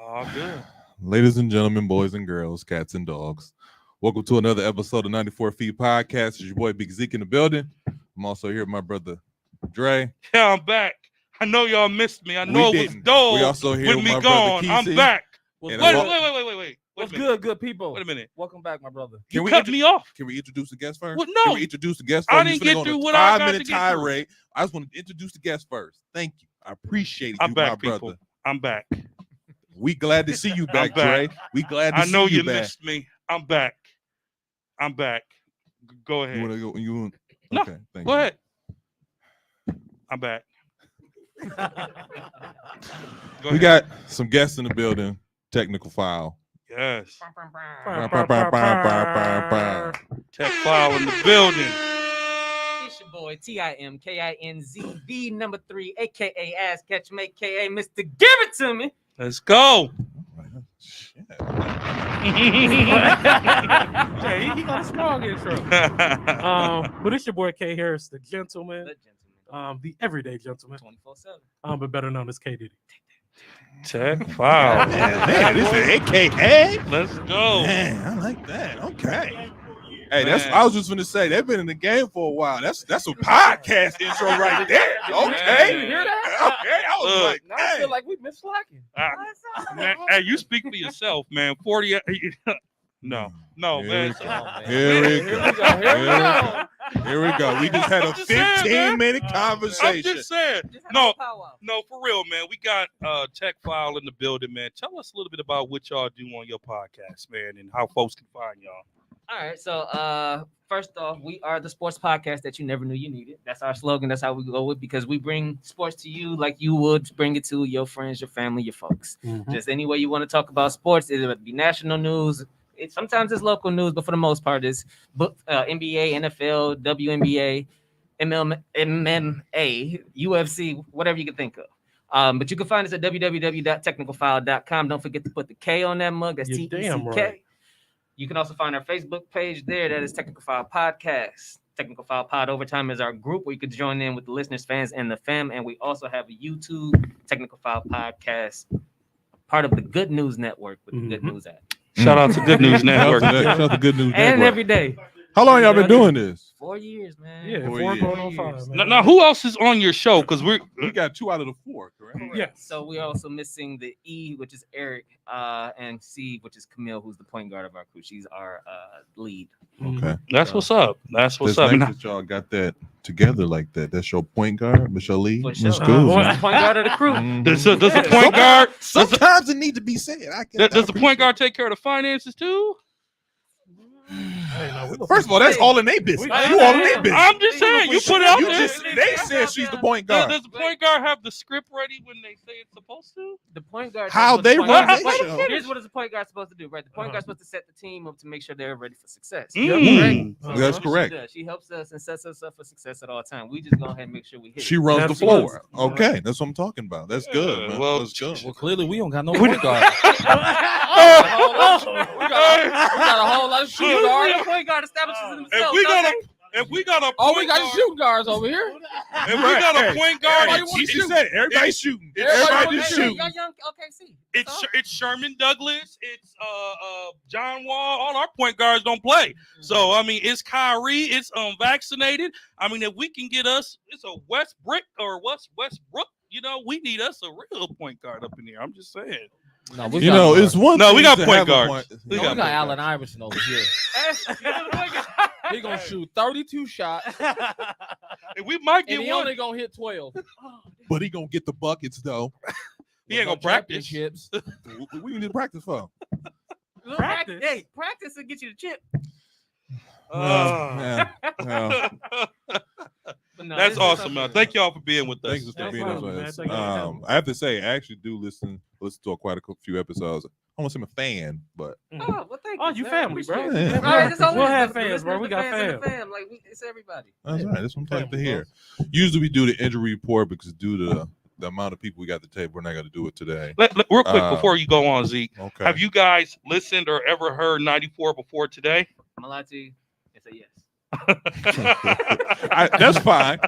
All good. Ladies and gentlemen, boys and girls, cats and dogs, welcome to another episode of 94 Feet Podcast. It's your boy Big Zeke in the building. I'm also here with my brother Dre. Yeah, I'm back. I know y'all missed me. I know it was dull. We also here with with me my gone. brother I'm back. And Wait. What's good, people? Wait a minute. Welcome back, my brother. You cut me off. Can we introduce the guest first? What? No. Can we introduce the guest first? I didn't get through what I got to get through. tirade. I just want to introduce the guest first. Thank you. I appreciate I'm you, back, my people. brother. I'm back. We glad to see you back, back. Dre. We glad to I know see you you back. missed me. I'm back. Go ahead. You want to go? You want? No, Okay, thank Go you. ahead. I'm back. We got some guests in the building. Technical file. Yes. Tech Tech file in the building. It's your boy T.I.M.K.I.N.Z.B number 3, aka Ass Catch Him, aka Mr. Give It To Me. Let's go. Shit. Yeah, he got a strong intro. But it's your boy K Harris, the gentleman, the everyday gentleman, 24/7. but better known as K Diddy. Tech file. Man, this is AKA. Let's go. Man, I like that. Okay. Hey, Man. I was just gonna say they've been in the game for a while. That's a podcast intro right there. Okay. You hear that? Okay. I was Look. like, Now I feel like we've been slacking. Man, hey, you speak for yourself, man. 40. No, man. Here we go. Here we go. We just had a I'm just saying, 15-minute I'm conversation. just saying. No, for real, man. We got Tech File in the building, man. Tell us a little bit about what y'all do on your podcast, man, and how folks can find y'all. All right, so first off, we are the sports podcast that you never knew you needed. That's our slogan. That's how we go with, because we bring sports to you like you would bring it to your friends, your family, your folks. Mhm. Just any way you want to talk about sports, it would be national news. Sometimes it's local news, but for the most part, it's NBA, NFL, WNBA, MMA, UFC, whatever you can think of. But you can find us at www.technicalfile.com. Don't forget to put the K on that mug. That's You're T-E-C-K. damn right. You can also find our Facebook page there. That is Technical File Podcast. Technical File Pod Overtime is our group where you could join in with the listeners, fans, and the fam. And we also have a YouTube Technical File Podcast, part of the Good News Network with the Good News app. Shout out to Good News Network. Shout out to Good News And Network. every day. How long y'all been doing this? 4 years, man. Yeah, 4 4 years. going on 5. Man. Now, who else is on your show? Because We got 2 out of the 4, correct? Yeah. So we're also missing the E, which is Eric, and C, which is Camille, who's the point guard of our crew. She's our lead. Okay. that's what's up. That's what's That's up. nice that y'all got that together like that. That's your point guard, Michelle Lee. For That's sure. cool. Well, man. Point guard of the crew. Mhm. Does the point guard Sometimes it need to be said. does the point guard take care of the finances too? Hey, no, we gonna- First of all, that's all in their business. We- You all in their business. I'm just saying, you put it out You there. they said she's the point guard. Does the point guard have the script ready when they say it's supposed to? The point guard. How does what they the point run guard- their Wait, show. Here's what is the point guard supposed to do, right? The point guard's supposed to set the team up to make sure they're ready for success. Mm. So That's what she correct. does, She helps us and sets us up for success at all times. We just go ahead and make sure we hit. She it. runs the Absolutely. floor. Okay, that's what I'm talking about. That's good. Yeah, Man. well, That's good. Well, clearly we don't got no point guard. We got a whole lot of shooting guards. The point guard establishes himself. If we got a Oh, point we got guard, shooting guards over here. if we got a point guard, Everybody wanna She shoot. said everybody's shooting. Everybody Everybody wanna just shoot. shooting. Young OKC. it's Sherman Douglas, it's John Wall. All our point guards don't play. So I mean, it's Kyrie, it's unvaccinated. I mean, if we can get us, it's a Westbrook or Westbrook. You know, we need us a real point guard up in here. I'm just saying. No, we You know, it's one. No, we thing got to point have a guards. point- We we got got point Allen Iverson over here. He gonna shoot 32 shots, And we might get and he one. only gonna hit 12. But he gonna get the buckets though. He ain't gonna practice. Championships. What we need to practice for? Practice. Hey, practice will get you the chip. Yeah. But no, That's this is awesome, something- man. Thank y'all for being with us. Thanks for No being problem, man. with us. Thank you for having me. I have to say, I actually do listen to quite a few episodes. I won't say I'm a fan, but Oh, well, thank Oh, you. you man. family, bro. Appreciate it. Yeah. Right, it's always We'll have the fans, bro. listeners, We the got fans, and the fans. fam. Like it's everybody. that's right. That's what I'm talking to Family, hear. Usually we do the injury report because due to the amount of people we got at the table, we're not going to do it today. Real quick before you go on, Zeke, Okay. have you guys listened or ever heard 94 before today? I'm gonna lie to you. It's a yes. That's fine.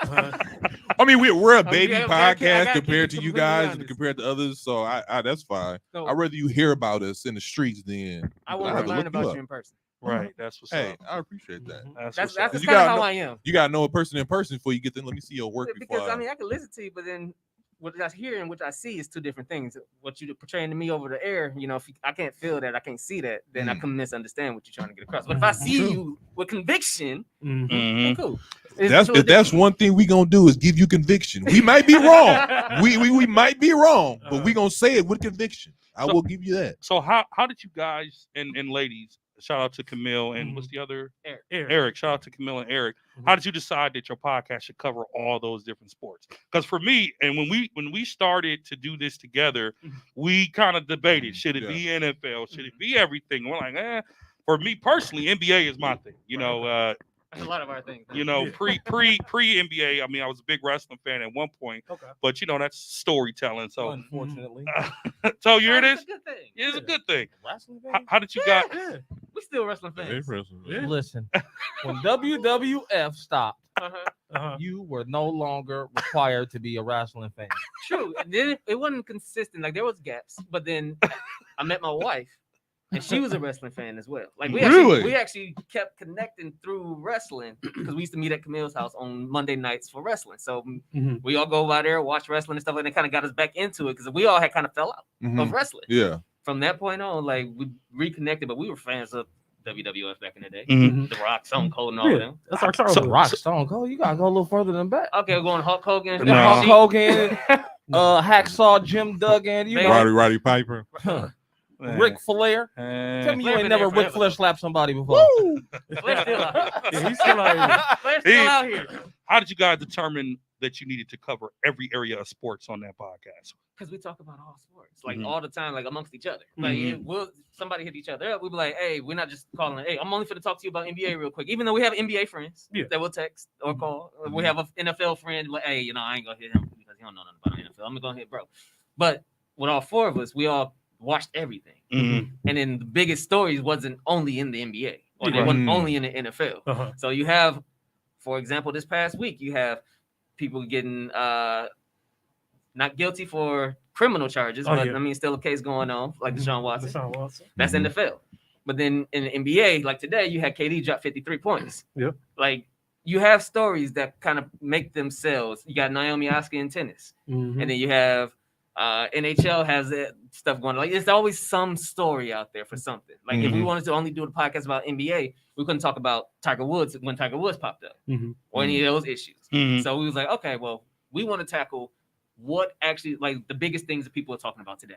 I mean, we're a baby I podcast gotta compared keep to you it guys, completely honest. compared to others. So I that's fine. So, I'd rather you hear about us in the streets than I I want have to to learn look about up. you in person. Right. That's what's Hey, up. I appreciate that. That's That's what's up. kind You of gotta how know- I am. You gotta know a person in person before you get them. Let me see your work Because before. I mean, I can listen to you, but then what I hear and what I see is two different things. What you're portraying to me over the air, you know, if I can't feel that, I can't see that, then I can misunderstand what you're trying to get across. But if I see True. you with conviction, Mhm. then cool. It's That's two if that's different- one thing we gonna do is give you conviction. We might be wrong. we might be wrong, but we gonna say it with conviction. I So- will give you that. So how did you guys and ladies, shout out to Camille and what's the other Eric, shout out to Camille and Eric. How did you decide that your podcast should cover all those different sports? Because for me, and when we started to do this together, we kind of debated, should it be NFL, should it be everything? We're like, for me personally, NBA is my thing. You know, That's a lot of our things. you know, pre NBA. I mean, I was a big wrestling fan at one point, but you know, that's storytelling. So Unfortunately, so you hear It's this? a good thing. It's a good thing. wrestling How did you guys? Yeah. We still wrestling fans. Listen, when WWF stopped, Uh-huh. you were no longer required to be a wrestling fan. True. And then it wasn't consistent. Like there was gaps, but then I met my wife, and she was a wrestling fan as well. Like Really? we actually kept connecting through wrestling because we used to meet at Camille's house on Monday nights for wrestling. So Mhm. we all go by there, watch wrestling and stuff, and it kind of got us back into it because we all had kind of fell out of wrestling. Yeah. From that point on, like we reconnected, but we were fans of WWF back in the day. Mhm. The Rock, Stone Cold, and all of them. That's our childhood. Rock Stone Cold, you gotta go a little further than that. Okay, we're going Hulk Hogan. No. Hulk Hogan, Hacksaw Jim Duggan, you know, Roddy Piper. Ric Flair. Tell me you Flair ain't been never there Ric forever. Flair slapped somebody before. Flair's still out. Yeah, he's still out here. Flair's still out here. How did you guys determine that you needed to cover every area of sports on that podcast? Because we talk about all sports, like Mhm. all the time, like amongst each other. Like we'll somebody hit each other up, we'll be like, hey, we're not just calling, hey, I'm only for to talk to you about NBA real quick. Even though we have NBA friends that will text or call. We have an NFL friend, like, hey, you know, I ain't gonna hit him because he don't know nothing about NFL. I'm gonna hit bro. But with all four of us, we all watched everything. Mhm. And then the biggest stories wasn't only in the NBA or they Right. wasn't only in the NFL. Uh-huh. So you have, for example, this past week, you have people getting not guilty for criminal charges, Oh, but yeah. I mean, still a case going on, like Deshaun Watson. Deshaun Watson. That's NFL. But then in the NBA, like today, you had KD drop 53 points. Yep. Like you have stories that kind of make themselves. You got Naomi Osaka in tennis, Mhm. and then you have NHL has that stuff going on. Like there's always some story out there for something. Like if we Mhm. wanted to only do a podcast about NBA, we couldn't talk about Tiger Woods when Tiger Woods popped up Mhm. or any of those issues. Mhm. So we was like, okay, well, we want to tackle what actually like the biggest things that people are talking about today,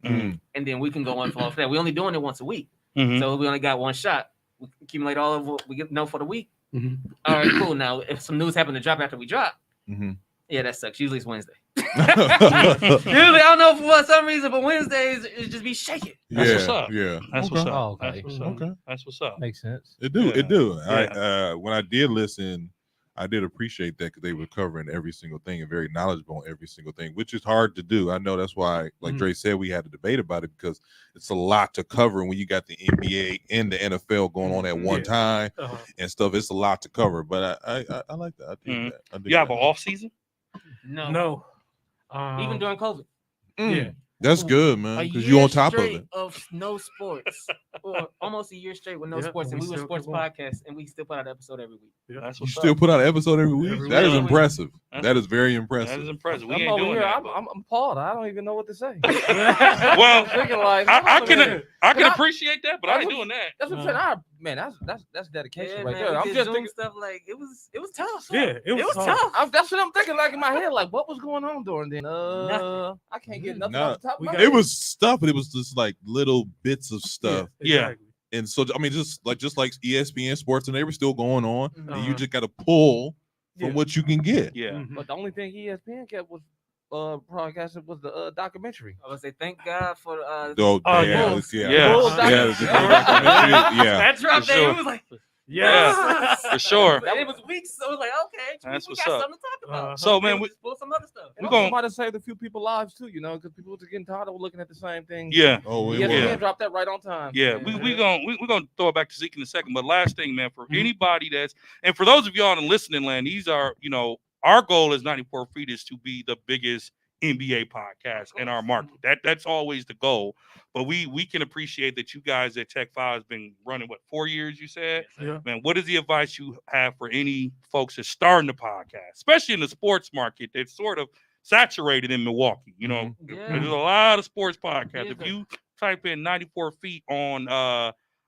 Mhm. and then we can go on for that. We're only doing it once a week, Mhm. so we only got one shot. We accumulate all of what we get know for the week. Mhm. All right, cool. Now, if some news happen to drop after we drop, Mhm. yeah, that sucks. Usually it's Wednesday. Usually, I don't know for some reason, but Wednesdays it just be shaking. That's what's up. Yeah. That's Okay. what's up. Oh, okay. That's what's up. Okay. That's what's up. Makes sense. It do. Yeah. It do. Yeah. When I did listen, I did appreciate that because they were covering every single thing and very knowledgeable on every single thing, which is hard to do. I know that's why, like Dre said, we had a debate about it because it's a lot to cover when you got the NBA and the NFL going on at one Yeah. time Uh-huh. and stuff. It's a lot to cover, but I like that. I dig Mhm. that. I dig You have that. an off season? No, No. even during COVID, Yeah. That's good, man, a because you on top of straight it. of no sports, or almost a year straight with no Yeah, sports, and we we were a still sports keep going. podcast, and we still put out an episode every week. That's You what's still up. put out an episode every week. Every That is week. impressive. That's- That is very That impressive. is impressive. We I'm ain't over doing here. that. I'm appalled. I don't even know what to say. Well, Thinking like, I hold on a minute. can Can I- appreciate that, but I ain't doing that. That's what I'm saying. Man, that's dedication Yeah, right man, there. we I'm did just Zoom thinking. stuff like it was tough. Yeah, it was tough. tough. That's what I'm thinking. Like in my head, like what was going on during then? Nothing. I can't get nothing Nah. off the top of We my got- head. It was stuff, but it was just like little bits of stuff. Yeah. Exactly. And so I mean, just like ESPN Sports, and they were still going on. And you Uh-huh. just got to pull from Yeah. what you can get. Yeah. Mhm. But the only thing ESPN kept was broadcasted was the documentary. I would say thank God for Oh, Oh, yeah, Bulls. yeah, Yeah. Bulls yeah, documentary. yeah. that drop For day. sure. We was like, Yes. For sure. And it was weeks, so it was like, okay, That's we what's got up. something to talk about. So, man, we just pull some other stuff. We We gon- might have saved a few people's lives too, you know, because people were getting tired of looking at the same thing. yeah. Oh, it Yes, was. we dropped that right on time. Yeah, we're gonna throw it back to Zeke in a second. But last thing, man, for anybody and for those of y'all in listening land, these are, our goal as 94 Feet is to be the biggest NBA podcast in our market. That's always the goal. But we can appreciate that you guys at Tech 5 has been running 4 years, you said? Yeah. Man, what is the advice you have for any folks that's starting the podcast, especially in the sports market that's sort of saturated in Milwaukee? Yeah. There's a lot of sports podcasts. If Yeah. you type in 94 Feet on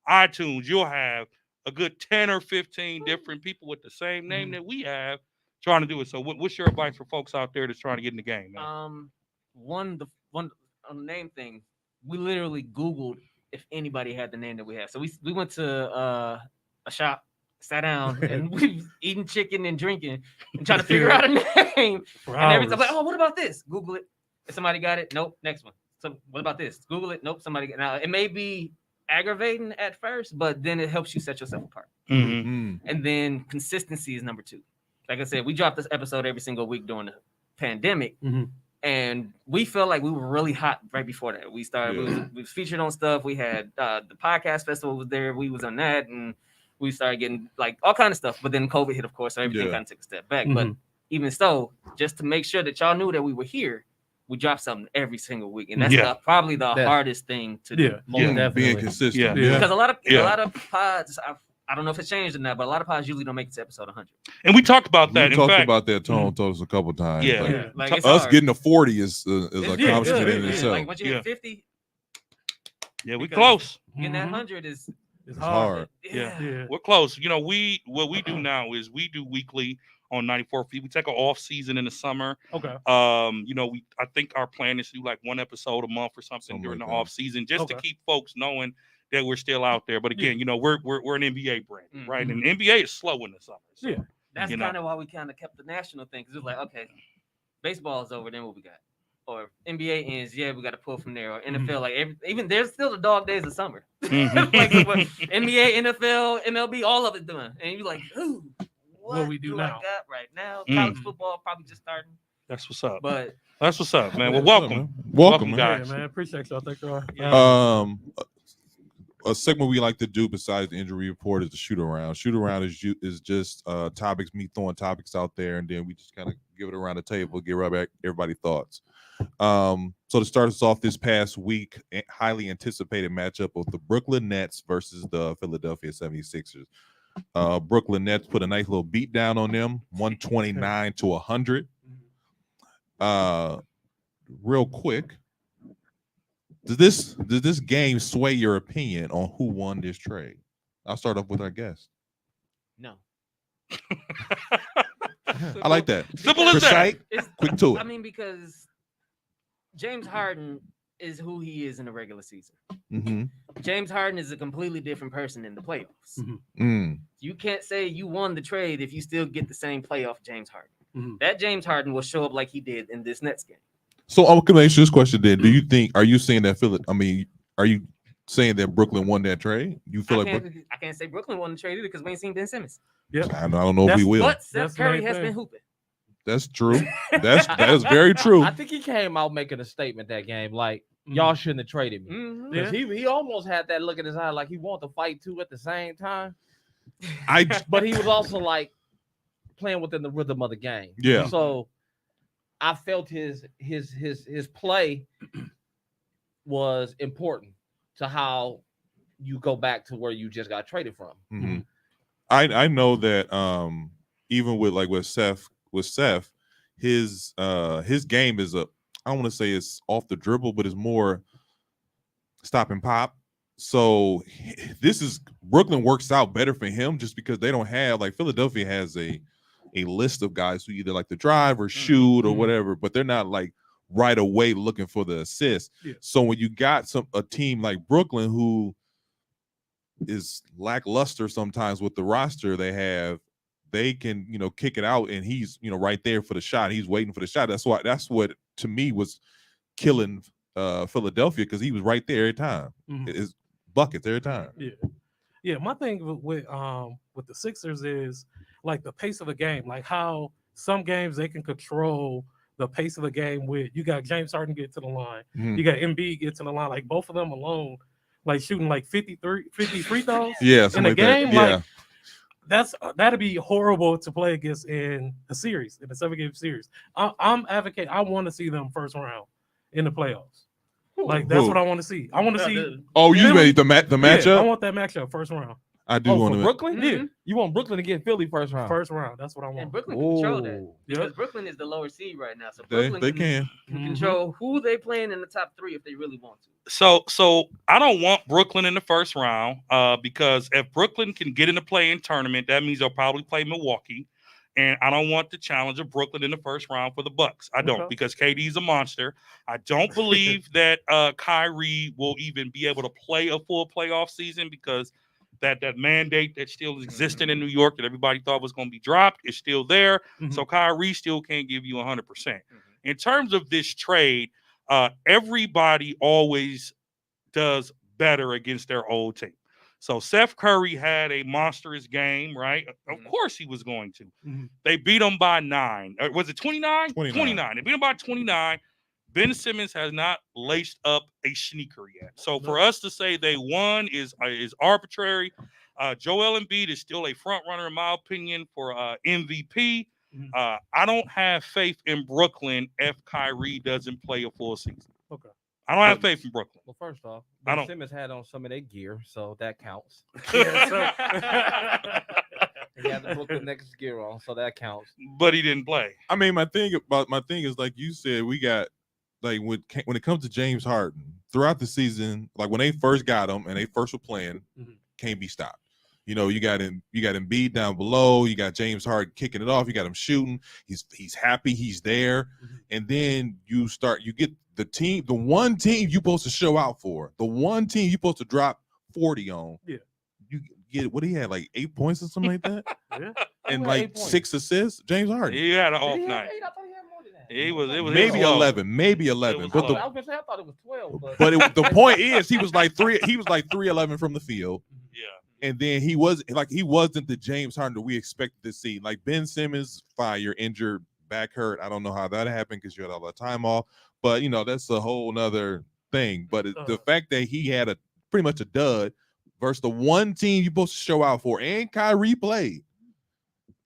iTunes, you'll have a good 10 or 15 different people with the same name that we have trying to do it. So what's your advice for folks out there that's trying to get in the game, man? One on the name thing, we literally Googled if anybody had the name that we have. So we went to a shop, sat down, and we was eating chicken and drinking and trying to figure out a name. And every time, like, oh, what about this? Google it. If somebody got it, nope. Next one. So what about this? Google it. Nope. Somebody got. Now it may be aggravating at first, but then it helps you set yourself apart. Mm-hmm. And then consistency is number 2. Like I said, we dropped this episode every single week during the pandemic, and we felt like we were really hot right before that. We started. We was featured on stuff. We had the podcast festival was there. We was on that, and we started getting like all kind of stuff. But then COVID hit, of course, so everything kind of took a step back. But even so, just to make sure that y'all knew that we were here, we drop something every single week, and that's probably the hardest thing to do. Being consistent. Because a lot of pods, I don't know if it's changed or not, but a lot of pods usually don't make it to episode 100. And we talked about that. We talked about that. Tone told us a couple times. Yeah, like us hard. getting to 40 is an accomplishment in itself. Like once you hit 50, we close. Getting that 100 is hard. Yeah, we're close. What we do now is we do weekly on 94 Feet. We take an off season in the summer. Okay. I think our plan is to do like one episode a month or something during like the off season, just to keep folks knowing that we're still out there. But again, we're an NBA brand, right? And NBA is slow in the summer. So, that's kind of why we kind of kept the national thing, because it's like, okay, baseball is over, then what we got? Or NBA ends, we got to pull from there. Or NFL, like even there's still the dog days of summer. Like NBA, NFL, MLB, all of it done, and you're like, ooh. What we do now? now? I got right now? College football probably just starting. That's what's up. But that's what's up, man. Well, welcome, guys. Yeah, man. Appreciate y'all. Thank y'all. A segment we like to do besides the injury report is the shoot around. Shoot around is just topics, me throwing topics out there, and then we just kind of give it around the table, get right back everybody's thoughts. So to start us off this past week, highly anticipated matchup of the Brooklyn Nets versus the Philadelphia 76ers. Brooklyn Nets put a nice little beat down on them, 129-100. Real quick, does this game sway your opinion on who won this trade? I'll start off with our guest. No. I like that. Simple as that. Quick to it. I mean, because James Harden is who he is in the regular season. James Harden is a completely different person in the playoffs. You can't say you won the trade if you still get the same playoff James Harden. That James Harden will show up like he did in this Nets game. So I'm gonna ask you this question then. Are you saying that are you saying that Brooklyn won that trade? You feel I can't say Brooklyn won the trade either because we ain't seen Ben Simmons. I don't know if we will. But Steph Curry has been hooping. That's true. That is very true. I think he came out making a statement that game, like y'all shouldn't have traded me. Because he almost had that look in his eye, like he wanted to fight too at the same time. But he was also like playing within the rhythm of the game. Yeah. So I felt his play was important to how you go back to where you just got traded from. I know that even with Seth, his game is I don't want to say it's off the dribble, but it's more stop and pop. So Brooklyn works out better for him just because they don't have, like, Philadelphia has a list of guys who either like to drive or shoot or whatever, but they're not like right away looking for the assist. So when you got a team like Brooklyn who is lackluster sometimes with the roster they have, they can, kick it out, and he's, right there for the shot. He's waiting for the shot. That's what to me was killing Philadelphia, because he was right there every time. It's buckets every time. Yeah, my thing with the Sixers is like the pace of the game, like how some games they can control the pace of the game with you got James Harden get to the line, you got Embiid get to the line, like both of them alone, like shooting like 50 free throws Yeah, in a like game, that. like that'd be horrible to play against in a series, in a 7-game series. I'm advocating. I want to see them first round in the playoffs. Like that's what I want to see. I want to see. Oh, you Philly- made the matchup? Yeah, I want that matchup first round. I do want for to. Brooklyn. Yeah, You want Brooklyn to get Philly first round. first round. That's what I want. And Brooklyn can control that Ooh. because Brooklyn is the lower seed right now. So They Brooklyn can. control who they playing in the top 3 if they really want to. So I don't want Brooklyn in the first round because if Brooklyn can get in the play-in tournament, that means they'll probably play Milwaukee. And I don't want the challenge of Brooklyn in the first round for the Bucks. I don't, because KD's a monster. I don't believe that Kyrie will even be able to play a full playoff season because that mandate that still existed in New York that everybody thought was going to be dropped is still there. So Kyrie still can't give you 100%. In terms of this trade, everybody always does better against their old team. So Seth Curry had a monstrous game, right? Of course he was going to. They beat him by 9. Was it 29? 29. They beat him by 29. Ben Simmons has not laced up a sneaker yet. So for us to say they won is arbitrary. Joel Embiid is still a front runner, in my opinion, for MVP. I don't have faith in Brooklyn if Kyrie doesn't play a full season. Okay. I don't have faith in Brooklyn. Well, first off, I Ben don't- Simmons had on some of their gear, so that counts. Yeah, He had the Brooklyn Nets gear on, so that counts. But he didn't play. I mean, my thing is like you said, we got like when it comes to James Harden throughout the season, like when they first got him and they first were playing, can't be stopped. You know, you got Embiid down below, you got James Harden kicking it off, you got him shooting, he's happy, he's there, and then you get the one team you're supposed to show out for, the one team you're supposed to drop 40 on. Yeah. You get what he had, like 8 points or something like that. Yeah. And like 6 assists. James Harden. He had an off Did he have night. 8? I thought he had more than that. It was maybe low. 11, maybe 11. was But low. I was gonna say I thought it was 12, but the point is he was like 311 from the field. Yeah. And then he wasn't the James Harden that we expected to see. Like Ben Simmons, fire, injured, back hurt. I don't know how that happened because you had all the time off. But you know, that's a whole nother thing. But the fact that he had pretty much a dud versus the one team you're supposed to show out for, and Kyrie played.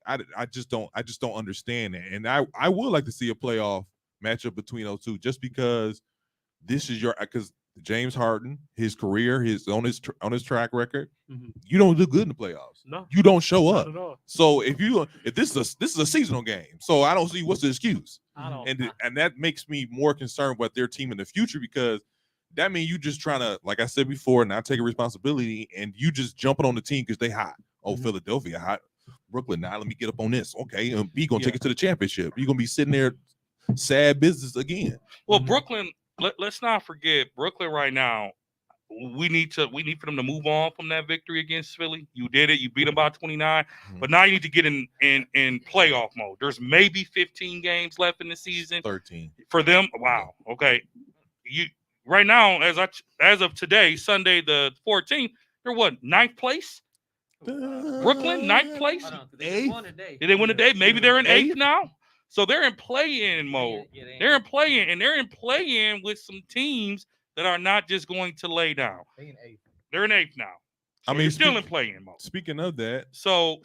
I just don't understand that. And I would like to see a playoff matchup between those two, just because this is because James Harden, his career, on his track record, you don't do good in the playoffs. No, you don't show not up. at all. So if this is a seasonal game, so I don't see what's the excuse. And that makes me more concerned about their team in the future, because that means you just trying to, like I said before, not taking responsibility, and you just jumping on the team because they hot. Oh, Philadelphia hot. Brooklyn, now let me get up on this. Okay, we gonna take it to the championship. You're gonna be sitting there sad business again. Well, Brooklyn, let's not forget Brooklyn right now. We need for them to move on from that victory against Philly. You did it. You beat them by 29, but now you need to get in playoff mode. There's maybe 15 games left in the season. 13 for them. Wow. Okay. You right now, as of today, Sunday the 14th, they're what, 9th place? Brooklyn, 9th place? They won today. Did they win today? Maybe they're in 8th now. So they're in play-in mode. They're in play-in, and they're in play-in with some teams that are not just going to lay down. They're in 8th now. So I mean, still in play-in mode. Speaking of that, so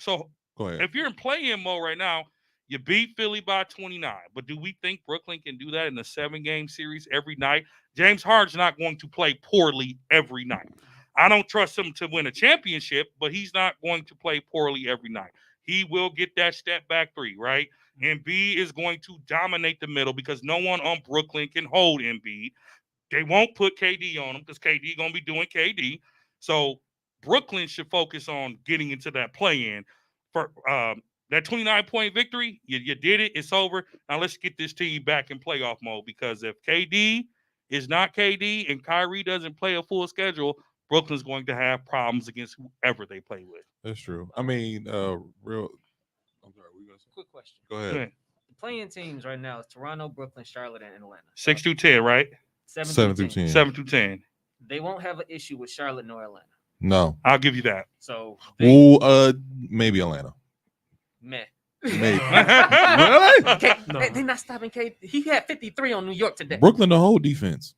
go ahead. If you're in play-in mode right now, you beat Philly by 29. But do we think Brooklyn can do that in a 7-game series every night? James Harden's not going to play poorly every night. I don't trust him to win a championship, but he's not going to play poorly every night. He will get that step back 3, right? Embiid is going to dominate the middle because no one on Brooklyn can hold Embiid. They won't put KD on him because KD going to be doing KD. So Brooklyn should focus on getting into that play-in. For that 29-point victory, you did it. It's over. Now let's get this team back in playoff mode, because if KD is not KD and Kyrie doesn't play a full schedule, Brooklyn's going to have problems against whoever they play with. That's true. I mean, I'm sorry. Quick question. Go ahead. The playing teams right now is Toronto, Brooklyn, Charlotte, and Atlanta. 6 through 10, right? 7 through 10. 7 through 10. They won't have an issue with Charlotte nor Atlanta. No. I'll give you that. So Maybe Atlanta. meh. Maybe. Really? They not stopping K. He had 53 on New York today. Brooklyn, the whole defense.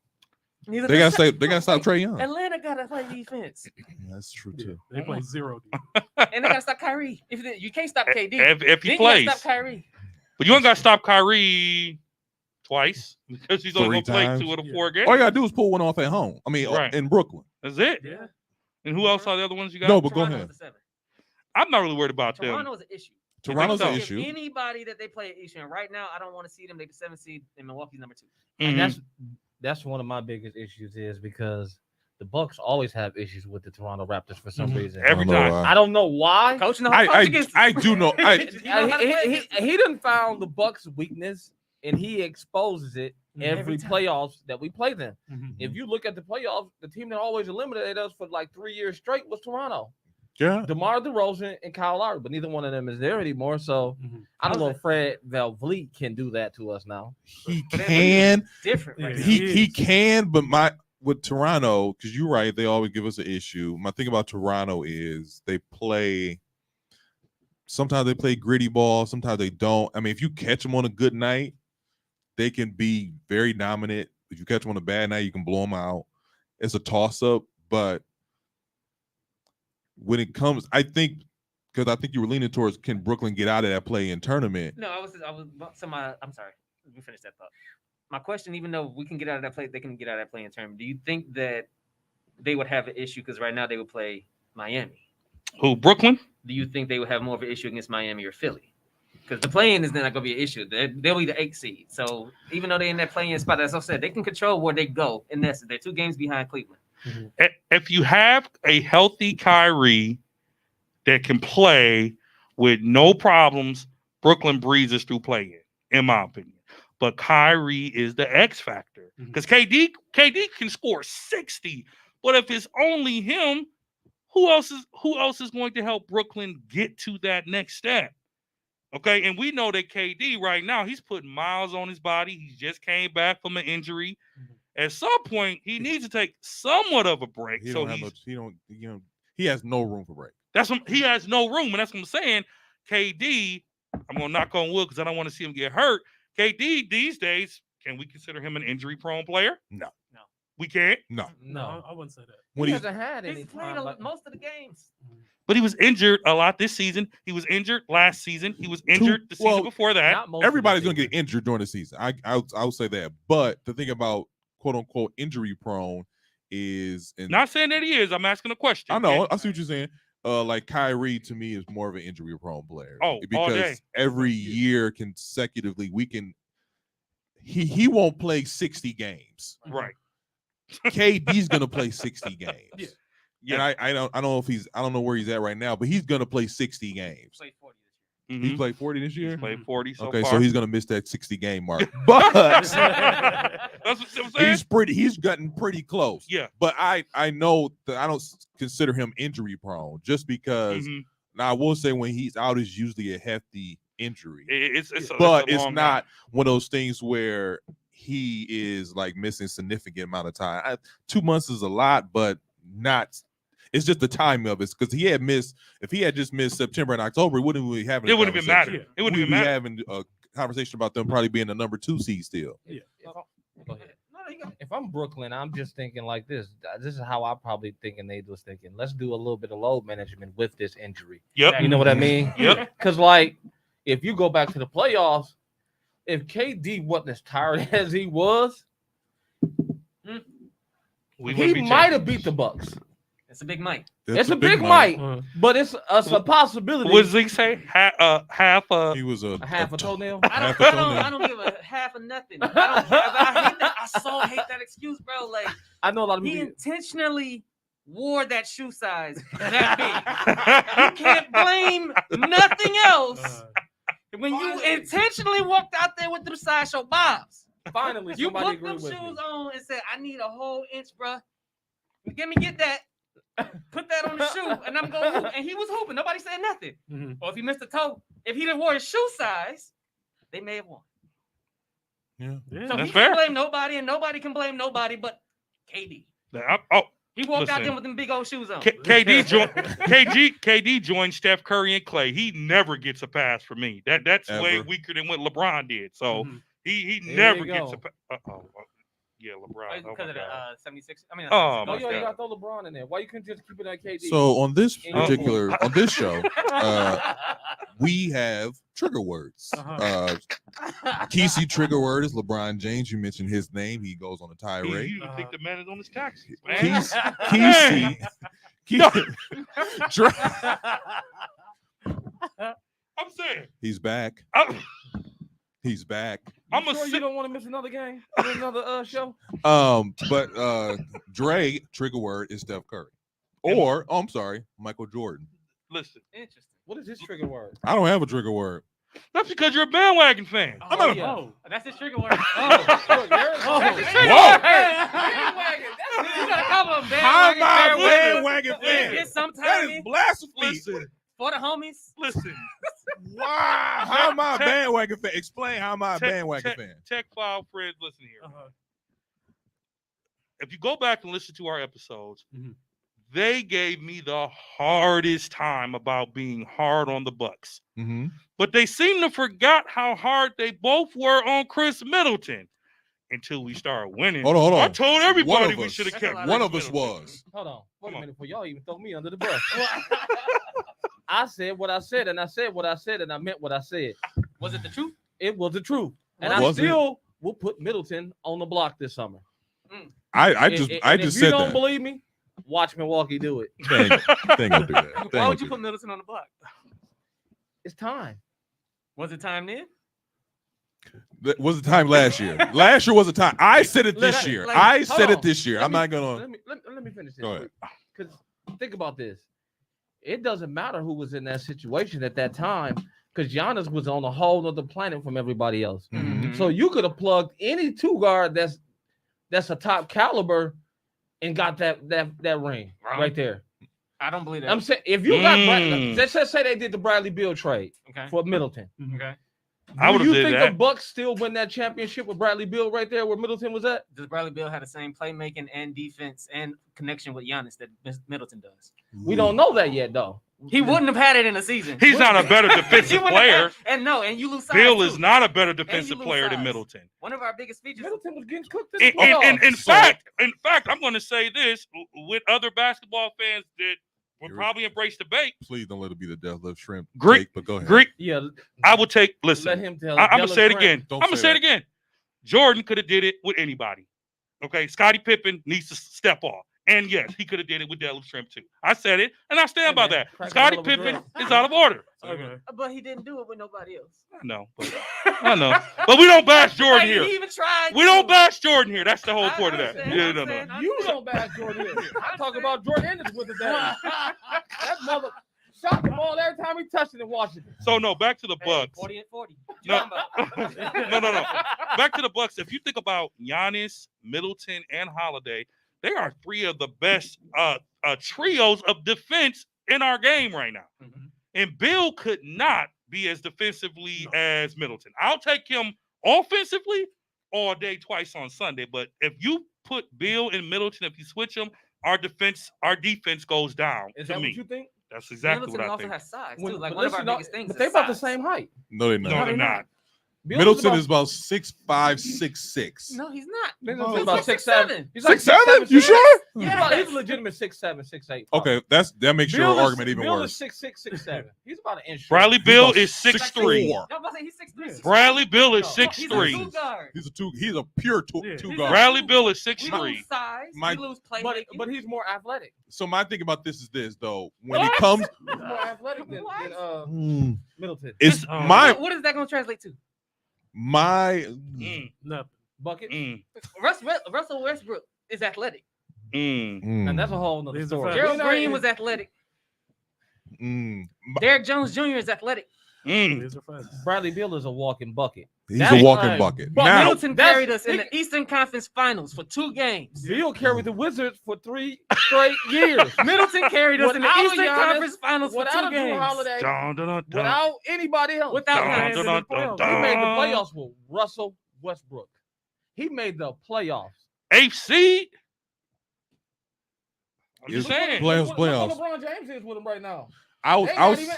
Neither They does gotta stop Trae Young. Atlanta gotta play defense, That's true Yeah, too. they play zero. and they gotta stop Kyrie. You can't stop KD, If then he you plays, gotta stop Kyrie. but you ain't got to stop Kyrie twice because he's only 3 gonna play times. 2 of the 4 games. All you gotta do is pull one off at home. I mean, Right. in Brooklyn. That's it. Yeah. And who else are the other ones you got? No, but go Toronto's ahead. the 7. I'm not really worried about them. Toronto's an issue. Toronto's an so? issue. Anybody that they play at Eastern right now, I don't want to see them. They the 7th seed and Milwaukee's number 2. Mhm. And that's one of my biggest issues is because the Bucks always have issues with the Toronto Raptors for some reason. Every time. I don't know why. Coach, no, I do know. He done found the Bucks' weakness and he exposes it every Every time. playoffs that we play them. Mhm. If you look at the playoffs, the team that always eliminated us for like 3 years straight was Toronto. Yeah. DeMar DeRozan and Kyle Lowry, but neither one of them is there anymore. So Mhm. I don't know if Fred VanVleet can do that to us now. He can. different. Right Yeah. now. He can, but with Toronto, because you're right, they always give us an issue. My thing about Toronto is sometimes they play gritty ball, sometimes they don't. I mean, if you catch them on a good night, they can be very dominant. If you catch them on a bad night, you can blow them out. It's a toss-up, but when it comes, I think you were leaning towards, can Brooklyn get out of that play-in tournament? No, I'm sorry. Let me finish that thought. My question, even though we can get out of that play, they can get out of that play in term. Do you think that they would have an issue because right now they would play Miami? Who, Brooklyn? Do you think they would have more of an issue against Miami or Philly? Because the play-in is not going to be an issue. They'll be the 8th seed. So even though they're in that play-in spot, as I said, they can control where they go. And they're 2 games behind Cleveland. If you have a healthy Kyrie that can play with no problems, Brooklyn breezes through play-in, in my opinion. But Kyrie is the X factor because KD can score 60, but if it's only him, who else is going to help Brooklyn get to that next step? Okay, and we know that KD right now he's putting miles on his body. He just came back from an injury. At some point, he needs to take somewhat of a break. He has no room for break. He has no room, and that's what I'm saying. KD, I'm gonna knock on wood because I don't want to see him get hurt. KD these days, can we consider him an injury-prone player? No. We can't. No. I wouldn't say that. He hasn't had any He's played time. most of the games. But he was injured a lot this season. He was injured last season. He was injured the season before that. Not most of the Everybody's going to season. get injured during the season. I would say that. But the thing about quote unquote injury prone is Not saying that he is. I'm asking a question. I know. I see what you're saying. Like Kyrie to me is more of an injury prone player. Oh, all because day. every year consecutively he won't play 60 games. Right. KD's gonna play 60 games. Yeah. And I don't know if I don't know where he's at right now, but he's gonna play 60 games. Played 40 this Mhm. He played 40 this year. He's played 40 so Okay, far. so he's gonna miss that 60 game mark. But That's what I'm saying. he's gotten pretty close. Yeah. But I know that I don't consider him injury prone just because Mhm. now I will say when he's out is usually a hefty injury. It's But a it's long not one of those things where he is like missing significant amount of time. 2 months is a lot, but not. It's just the timing of it because he had missed. If he had just missed September and October, it wouldn't be having. It wouldn't have been matter. Yeah. It wouldn't We'd even be matter. having a conversation about them probably being the number 2 seed still. Yeah. Go ahead. If I'm Brooklyn, I'm just thinking like this. This is how I probably thinking they was thinking. Let's do a little bit of load management with this injury. Yep. You know what I mean? Yep. Because like, if you go back to the playoffs, if KD wasn't as tired as he was, he might have beat the Bucks. It's a big mic. It's a big mic, but it's a possibility. What does he say? Half a. He was a half a toenail. I don't give a half of nothing. I hate that excuse, bro. Like I know a lot of he people. intentionally wore that shoe size that big. You can't blame nothing else when you intentionally walked out there with them sideshow bobs. Finally, You somebody put them agreed with shoes me. on and said, "I need a whole inch, bro. Get that." Put that on the shoe, and I'm going hoop. And he was hooping. Nobody said nothing. Mhm. Or if he missed a toe, if he didn't wear his shoe size, they may have won. Yeah. So That's he fair. can blame nobody, and nobody can blame nobody but KD. He walked out Listen. there with them big old shoes on. KD joined Steph Curry and Clay. He never gets a pass for me. That's way Ever. weaker than what LeBron did. So he There never you gets a go. pass. Yeah, LeBron. Oh Because my of the God. 76. I mean, Oh, No, my you God. got to throw LeBron in there. Why you couldn't just keep it on KD? So on this In your particular on this show, we have trigger words. Kesey trigger word is LeBron James. You mentioned his name. He goes on a He tirade. usually think the man is on his taxes, man. I'm saying. He's back. He's back. I'm sure you don't want to miss another game, another show. But Dre trigger word is Steph Curry, or I'm sorry, Michael Jordan. Listen. Interesting. What is his trigger word? I don't have a trigger word. That's because you're a bandwagon fan. That's his trigger word. That's his trigger Whoa. word. Bandwagon. You gotta call him How am I a bandwagon. bandwagon fan? Get some That time is blasphemy. Listen. for the homies. Listen. Wow. How am I a bandwagon fan? Explain how am I a bandwagon fan? Tech file friends, listen here. If you go back and listen to our episodes, they gave me the hardest time about being hard on the Bucks. But they seem to forgot how hard they both were on Chris Middleton until we started winning. Hold on. I told everybody One of we us- should have kept One Chris of us Middleton. was. Hold on. Wait Come a on. minute before y'all even throw me under the bus. I said what I said, and I said what I said, and I meant what I said. Was it the truth? It was the truth. And Was I it? still will put Middleton on the block this summer. I just if you said don't that. believe me, watch Milwaukee do it. They ain't gonna do that. They Why ain't would you gonna put do Middleton on the block? It's time. Was it time then? that. Was the time last year? Last year was the time. I said it this Let- year. like, I hold said on. it this year. I'm not gonna. Let me finish this. Go ahead. Because think about this. It doesn't matter who was in that situation at that time, because Giannis was on a whole other planet from everybody else. Mhm. So you could have plugged any two guard that's a top caliber and got that ring right there. I don't believe that. I'm saying if you got let's just say they did the Bradley Beal trade Okay. for Middleton. Okay. I would Do have you did think that. the Bucks still win that championship with Bradley Beal right there where Middleton was at? Does Bradley Beal have the same playmaking and defense and connection with Giannis that Middleton does? We don't know that yet, though. He wouldn't have had it in a season. He's not a better He defensive wouldn't have player. had- and you lose size. Bill too. is not a better defensive lose player than size. Middleton. One of our biggest features. Middleton was getting cooked in the In playoffs. in fact, I'm going to say this with other basketball fans that would Here- probably embrace debate. Please don't let it be the death of shrimp. Greek- take, but go ahead. Greek, Yeah, I would take. let Listen, him tell. I'm gonna say it again. Don't I'm gonna say say it that. again. Jordan could have did it with anybody. Okay, Scottie Pippen needs to step off, and yes, he could have did it with Dylan Shrimp too. I said it, and I stand by that. crack a Scottie hell of a Pippen drill. is out of order. Okay. But he didn't do it with nobody else. I know, but we don't bash Jordan Like, here. He even tried. We don't bash Jordan here. That's the whole I point of that. understand, Yeah, I no. understand. You don't bash Jordan. I'm talking about Jordan Anderson with the day. That mother shot the ball every time he touched it in Washington. So no, back to the Hey, Bucks. 40 and 40. No. no. Back to the Bucks. If you think about Giannis, Middleton, and Holiday, they are three of the best trios of defense in our game right now. Mhm. And Bill could not be as defensively as Middleton. I'll take him offensively all day, twice on Sunday. But if you put Bill and Middleton, if you switch them, our defense goes down. Is to that me, what you think? that's exactly Middleton what I also think. has size too. When- Like but one of our listen, biggest things. But is they about the size. same height. No, they're No, not. they're not. Bill's Middleton is about 6'5", 6'6". No, he's not. Middleton's No, about he's 6'7". 6'7". He's like 6'7"? You 6'7". sure? Yeah. He's a legitimate 6'7", 6'8". Okay, that makes your argument even Bill worse. is 6'6", 6'7". He's about an inch. Bradley short. Bill about is 6'3". 6'4". I'm about to say he's 6'3". Bradley Bill is No, He's a 6'3". two guard. He's a pure two Yeah. two He's guard. a- Bradley Bill is We 6'3". lose size. My- we lose playmaking. But he's more athletic. So my thing about this is this though. When it comes, He's more athletic than Mm. Middleton. it's Oh. my what is that going to translate to? Mm, Nothing. Bucket. mm, Russell Westbrook is athletic. mm. And that's a whole nother These are story. facts. Gerald We're not Green in- was athletic. Mm. Derrick Jones Jr. is athletic. Mm. These are facts. Bradley Beal is a walking bucket. He's That's a walking fine. bucket. But Now, Middleton that's- carried us in he- the Eastern Conference Finals for 2 games. Beal carried the Wizards for 3 straight years. Middleton carried us in the Without Eastern Giannis, Conference Finals for 2 Without a Drew games. Holiday, Dun, dun, dun, dun. without anybody else. Without Dun, Giannis. dun, dun, dun, He made the dun. playoffs with Russell Westbrook. He made the playoffs. 8th seed. I'm just saying. Playoffs. Look what LeBron James is with him right now. I was Not even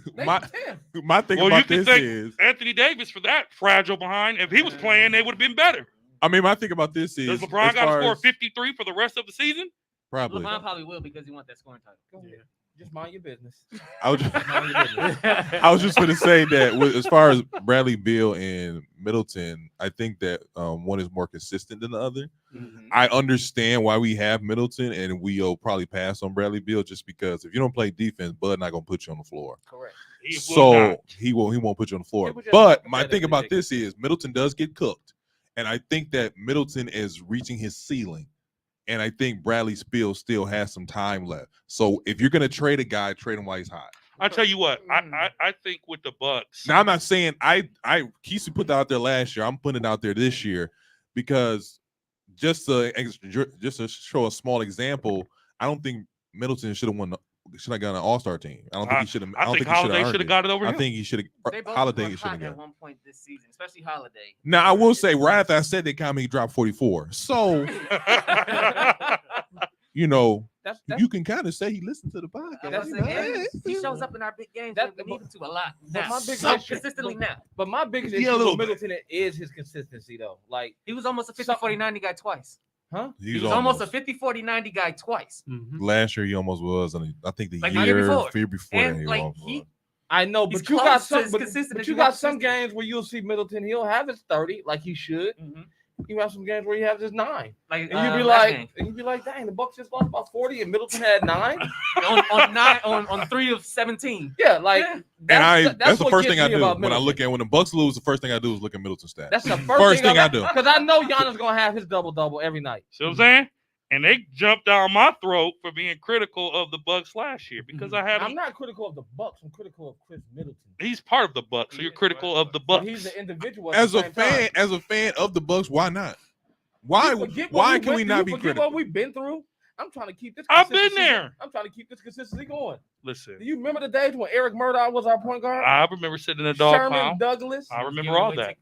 8. They my 10. my thing Well, you about could this thank is, Anthony Davis for that fragile behind. If he was playing, they would have been better. I mean, my thing about this is, Does LeBron as got to far score as- 53 for the rest of the season? Probably. LeBron probably will because he wants that scoring title. Go ahead. Just mind your business. I was just, Mind your business. I was just going to say that as far as Bradley Beal and Middleton, I think that one is more consistent than the other. Mhm. I understand why we have Middleton, and we'll probably pass on Bradley Beal just because if you don't play defense, Bud not going to put you on the floor. Correct. He will So not. he won't put you on the floor. He would just But my hypothetically thing about take this is Middleton does get cooked, and I think that Middleton is reaching his ceiling, and I think Bradley Beal still has some time left. So if you're gonna trade a guy, trade him while he's hot. I tell you what, I think with the Bucks. Now I'm not saying Kesey put that out there last year. I'm putting it out there this year because just to show a small example, I don't think Middleton should have got an All-Star team. I don't think he should have. I think Holiday should have got it over I him. think he should They have. both Holiday were should hot have got. at one point this season, especially Holiday. Now I will say, right after I said that comment, he dropped 44. So you know, That's you can kind of say he listened to the I podcast. was You saying, know, and he eh, shows up in our big games. That- We need him to a lot. but Now. my big So issue- consistently now. But my biggest Yeah, a issue little with bit. Middleton is his consistency, though. Like, He was almost a 50-40-90 guy twice. huh? He was almost a 50-40-90 guy twice. Last year he almost was. I think the Like, year the year before And, that he like, almost he- was. I know, He's but you close got to some, as but, consistent but as you you got got some consistent. games where you'll see Middleton. He'll have his 30, like he should. Mhm. You have some games where he has his 9, Like, and you'd be like, dang, the Bucks just lost about 40, and Middleton had 9. on 3 of 17. Yeah, like Yeah. That's the what first gets thing I me do about when I Middleton. look at when the Bucks lose. The first thing I do is look at Middleton's stats. That's the First thing I do. because I know Giannis gonna have his double every night. See what I'm saying? And they jumped down my throat for being critical of the Bucks last year because I had I'm him. not critical of the Bucks. I'm critical of Chris Middleton. He's part of the Bucks, so you're critical of the But Bucks. he's the individual. As at a the same fan, time. of the Bucks, why not? Why can we not be forget critical? what we've been through? I'm trying to keep this. I've been consistency- there. I'm trying to keep this consistency going. Listen, Do you remember the days when Eric Murdoch was our point guard? I remember sitting in the dog Sherman pound. Douglas. I remember all that.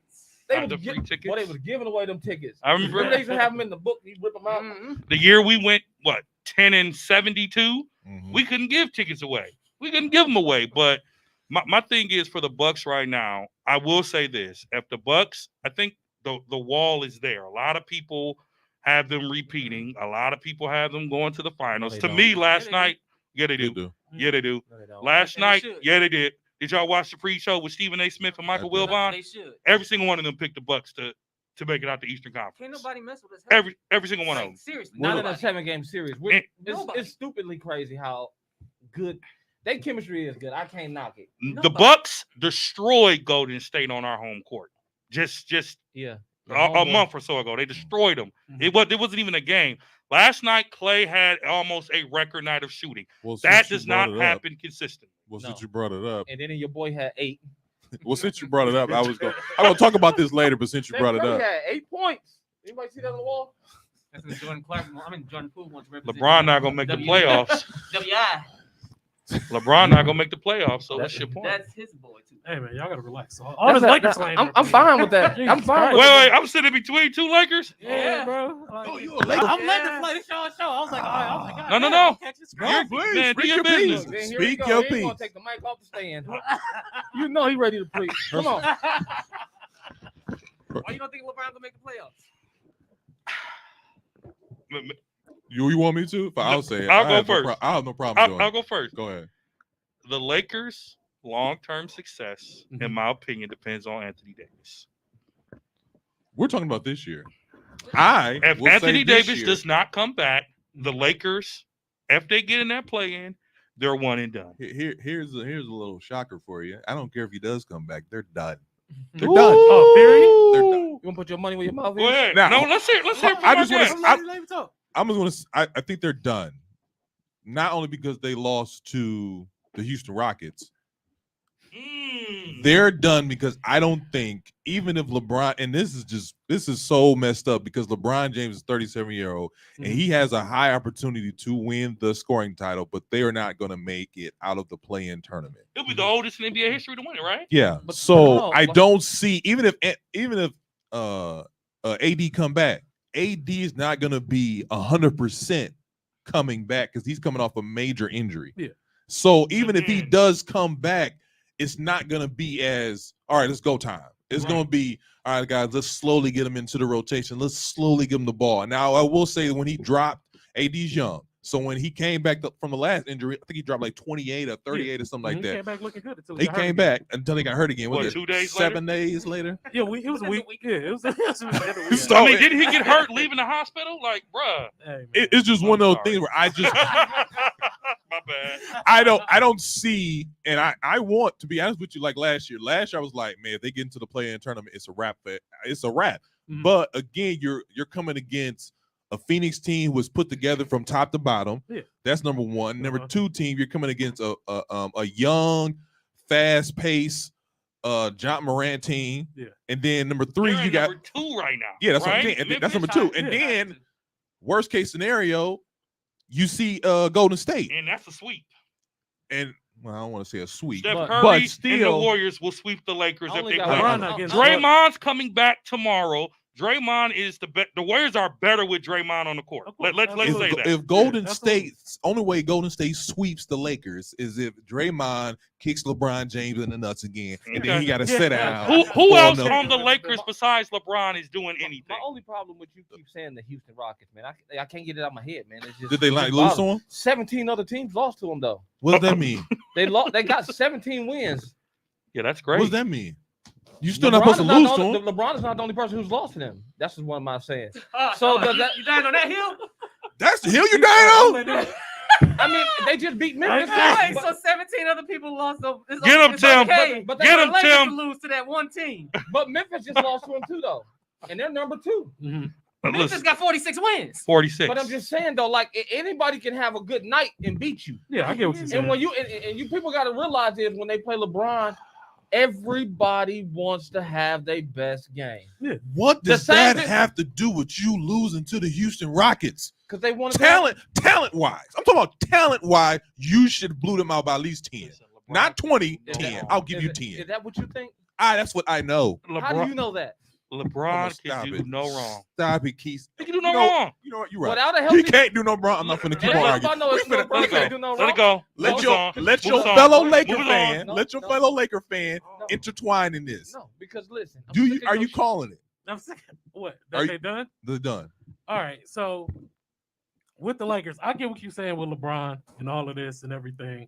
They the was free tickets. Well, they was giving away them tickets. I remember they used to have them in the book. You rip them out. the year we went 10-72. Mhm. We couldn't give tickets away. We couldn't give them away. But my thing is for the Bucks right now. I will say this: if the Bucks, I think the wall is there. A lot of people have them repeating. A lot of people have them going to the finals. they To don't. me, last they night, yeah, they They do. do. Yeah, they do. No, they don't. Last And they night, should. yeah, they did. Did y'all watch the pre-show with Stephen A. Smith and Michael I did. Wilbon? They should. Every single one of them picked the Bucks to make it out the Eastern Can't Conference. nobody mess with us. Every single one of them. Seriously. Not in a nobody. 7-game series. And- It's stupidly crazy how good their chemistry is. Good. I can't knock it. The Nobody. Bucks destroyed Golden State on our home court. Just Yeah. a month or so ago, they destroyed them. It wasn't even a game. Last night, Clay had almost a record night of shooting. Well, That since you does brought not it up- happen consistently. Well, No. since you brought it up, And then your boy had 8. since you brought it up, I'm gonna talk about this later. But since you brought it He up, had 8 points. Anybody see that on the wall? That's when Jordan Clark. Jordan Poole wants to represent LeBron not gonna make the playoffs. WI. LeBron not gonna make the playoffs. So what's your point? That's his boy too. Hey man, y'all gotta relax. All this Lakers slander. I'm fine with that. I'm fine with Wait, I'm sitting between two Lakers. Yeah, bro. you a Laker I'm letting the play the show. I was like, all right. I was like, No, God, no. catch this. No, please, Man, do speak your your business. piece. Then here we Speak go. your He ain't gonna piece. take the mic off the stand. You know he ready to preach. Come on. Why you don't think LeBron gonna make the playoffs? You want me to? I'll say it. I'll go have no first. I have no problem doing I'll it. go first. Go ahead. The Lakers' long-term success, in my opinion, depends on Anthony Davis. We're talking about this year. If If Anthony Davis does not come back, the Lakers, if they get in that play-in, they're one and done. Here's a little shocker for you. I don't care if he does come back. They're done. They're Ooh. done. Oh, period. They're done. You gonna put your money where your mouth Go is? ahead. Now- No, let's hear. Let's hear. From I my just wanna- guy. I- Let me talk. I'm just gonna. I think they're done. Not only because they lost to the Houston Rockets, they're done because I don't think even if LeBron, and this is so messed up because LeBron James is 37-year-old and he has a high opportunity to win the scoring title, but they are not going to make it out of the play-in tournament. He'll be the oldest in NBA history to win it, right? Yeah. But- So but no, I but- don't see even if AD come back, AD is not going to be 100% coming back because he's coming off a major injury. Yeah. So even if he does come back, it's not going to be as, all right, let's go time. It's going to be, all right, guys, let's slowly get him into the rotation. Let's slowly give him the ball. Now, I will say when he dropped, AD's young. So when he came back from the last injury, I think he dropped like 28 or 38 or something like that. He came back looking good until he came back until he got hurt again. What, 2 days 7 days later? Yeah, it was a week. Yeah, it was a week. So, I mean, didn't he get hurt leaving the hospital? Like, bruh. Hey, it's just one of those things where I just my bad. I don't see, and I want to be honest with you, like last year. Last year I was like, man, if they get into the play-in tournament, it's a wrap. It's a wrap. Mm-hmm. But again, you're coming against a Phoenix team who was put together from top to bottom. Yeah. That's number one. Number two team, you're coming against a young, fast-paced John Morant team. Yeah. And then number three, you got number 2 right now. Yeah, that's right? what I'm saying. That's number 2. And then worst case scenario, you see Golden State. And that's a sweep. And well, I don't want to say a sweep. Steph Curry and the Warriors will sweep the Lakers if they play. Draymond's coming back tomorrow. Draymond is the Warriors are better with Draymond on the court. Let's say that. If Golden State's only way Golden State sweeps the Lakers is if Draymond kicks LeBron James in the nuts again, and then he got to sit out. Who else on the Lakers besides LeBron is doing anything? My only problem with you keep saying the Houston Rockets, man. I can't get it out of my head, man. It's just, did they like lose to them? 17 other teams lost to them though. What does that mean? They got 17 wins. Yeah, that's great. What does that mean? You still not supposed to lose to him. LeBron is not the only person who's lost to them. That's just what I'm saying. So you dying on that hill? That's the hill you dying on? I mean, they just beat Memphis. Right, so 17 other people lost. So get them, Tim. Okay. Get them, Tim. Lose to that one team. But Memphis just lost to them too, though, and they're number 2. Mm-hmm. Memphis got 46 wins. 46. But I'm just saying though, like anybody can have a good night and beat you. Yeah, I get what you're saying. And when you people got to realize is when they play LeBron, everybody wants to have their best game. Yeah. What does that have to do with you losing to the Houston Rockets? Because they want talent-wise. I'm talking about talent-wise. You should have blew them out by at least 10. Listen, not 20, 10. I'll give you 10. Is that what you think? That's what I know. How do you know that? LeBron can do no wrong. Stop it, Keith. He can do no wrong. You know what? You're right. Without a healthy, he can't do no wrong. I'm not going to keep on arguing. Let it go. Let your fellow Laker fan, fellow Laker fan intertwine in this. No, because listen. Are you calling it? I'm saying what? They done? They're done. All right. So with the Lakers, I get what you're saying with LeBron and all of this and everything.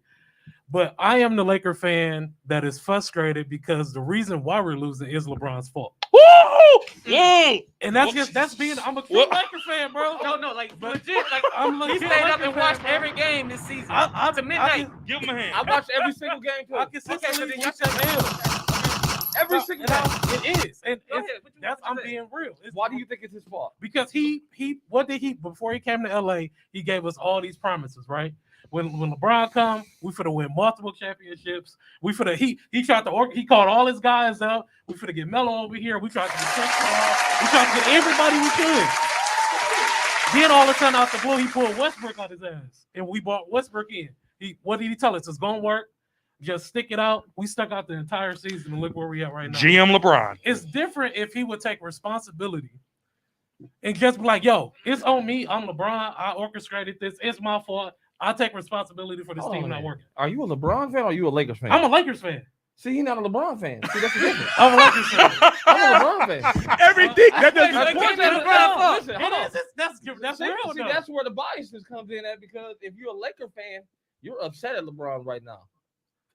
But I am the Laker fan that is frustrated because the reason why we're losing is LeBron's fault. Woo! And that's being I'm a true Laker fan, bro. No, like legit. Like he stayed up and watched every game this season. To midnight. Give him a hand. I watched every single game too. I consistently watch that every single game. It is. And I'm being real. Why do you think it's his fault? Because before he came to LA, he gave us all these promises, right? When LeBron come, we finna win multiple championships. We finna he tried to he called all his guys up. We finna get Melo over here. We tried to get we tried to get everybody we could. Then all of a sudden out the blue, he pulled Westbrook on his ass, and we brought Westbrook in. What did he tell us? It's gonna work. Just stick it out. We stuck out the entire season, and look where we at right now. GM LeBron. It's different if he would take responsibility and just be like, "Yo, it's on me. I'm LeBron. I orchestrated this. It's my fault. I take responsibility for this team not working." Are you a LeBron fan or are you a Lakers fan? I'm a Lakers fan. See, he's not a LeBron fan. See, that's the difference. I'm a Lakers fan. I'm a LeBron fan. Everything that doesn't. Listen, hold on. That's real. See, that's where the biasness comes in at, because if you're a Laker fan, you're upset at LeBron right now.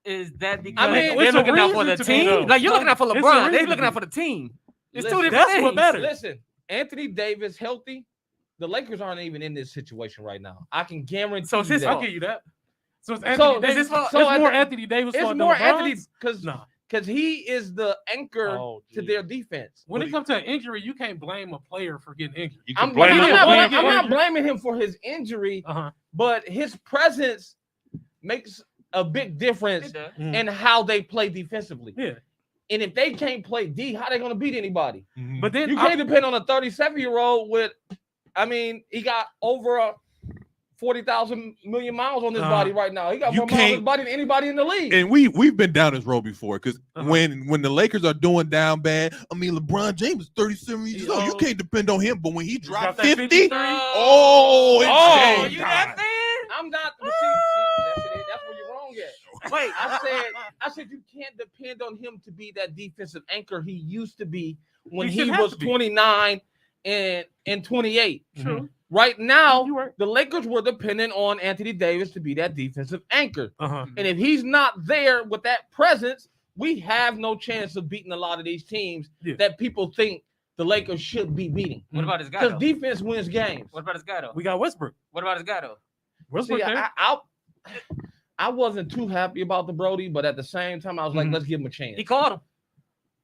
Is that because they're looking out for the team? Like you're looking out for LeBron. They're looking out for the team. It's two different things. What matters. Listen, Anthony Davis healthy. The Lakers aren't even in this situation right now. I can guarantee. So it's his fault. I'll give you that. So it's Anthony Davis. It's more Anthony Davis. It's more Anthony because he is the anchor to their defense. When it comes to an injury, you can't blame a player for getting injured. I'm not blaming him for his injury, but his presence makes a big difference in how they play defensively. Yeah. And if they can't play D, how they going to beat anybody? Mm-hmm. But then you can't depend on a 37-year-old with. I mean, he got over 40,000 million miles on his body right now. He got You more miles on his can't- body than anybody in the league. And we've been down this road before because when the Lakers are doing down bad, I mean LeBron James is 37 years old. You can't depend on him, but when he dropped 50, you that fan? I'm not. See, that's where you're wrong at. Wait, I said you can't depend on him to be that defensive anchor he used to be when He he shouldn't have was to be. 29 and 28. True. Right now, You're right. the Lakers were dependent on Anthony Davis to be that defensive anchor. Uh-huh. And if he's not there with that presence, we have no chance of beating a lot of these teams that people think the Lakers should be beating. What about his guy? Because defense wins games. What about his guy though? We got Westbrook. What about his guy though? Westbrook See, there. I wasn't too happy about the Brody, but at the same time, I was like, let's give him a chance. He called him.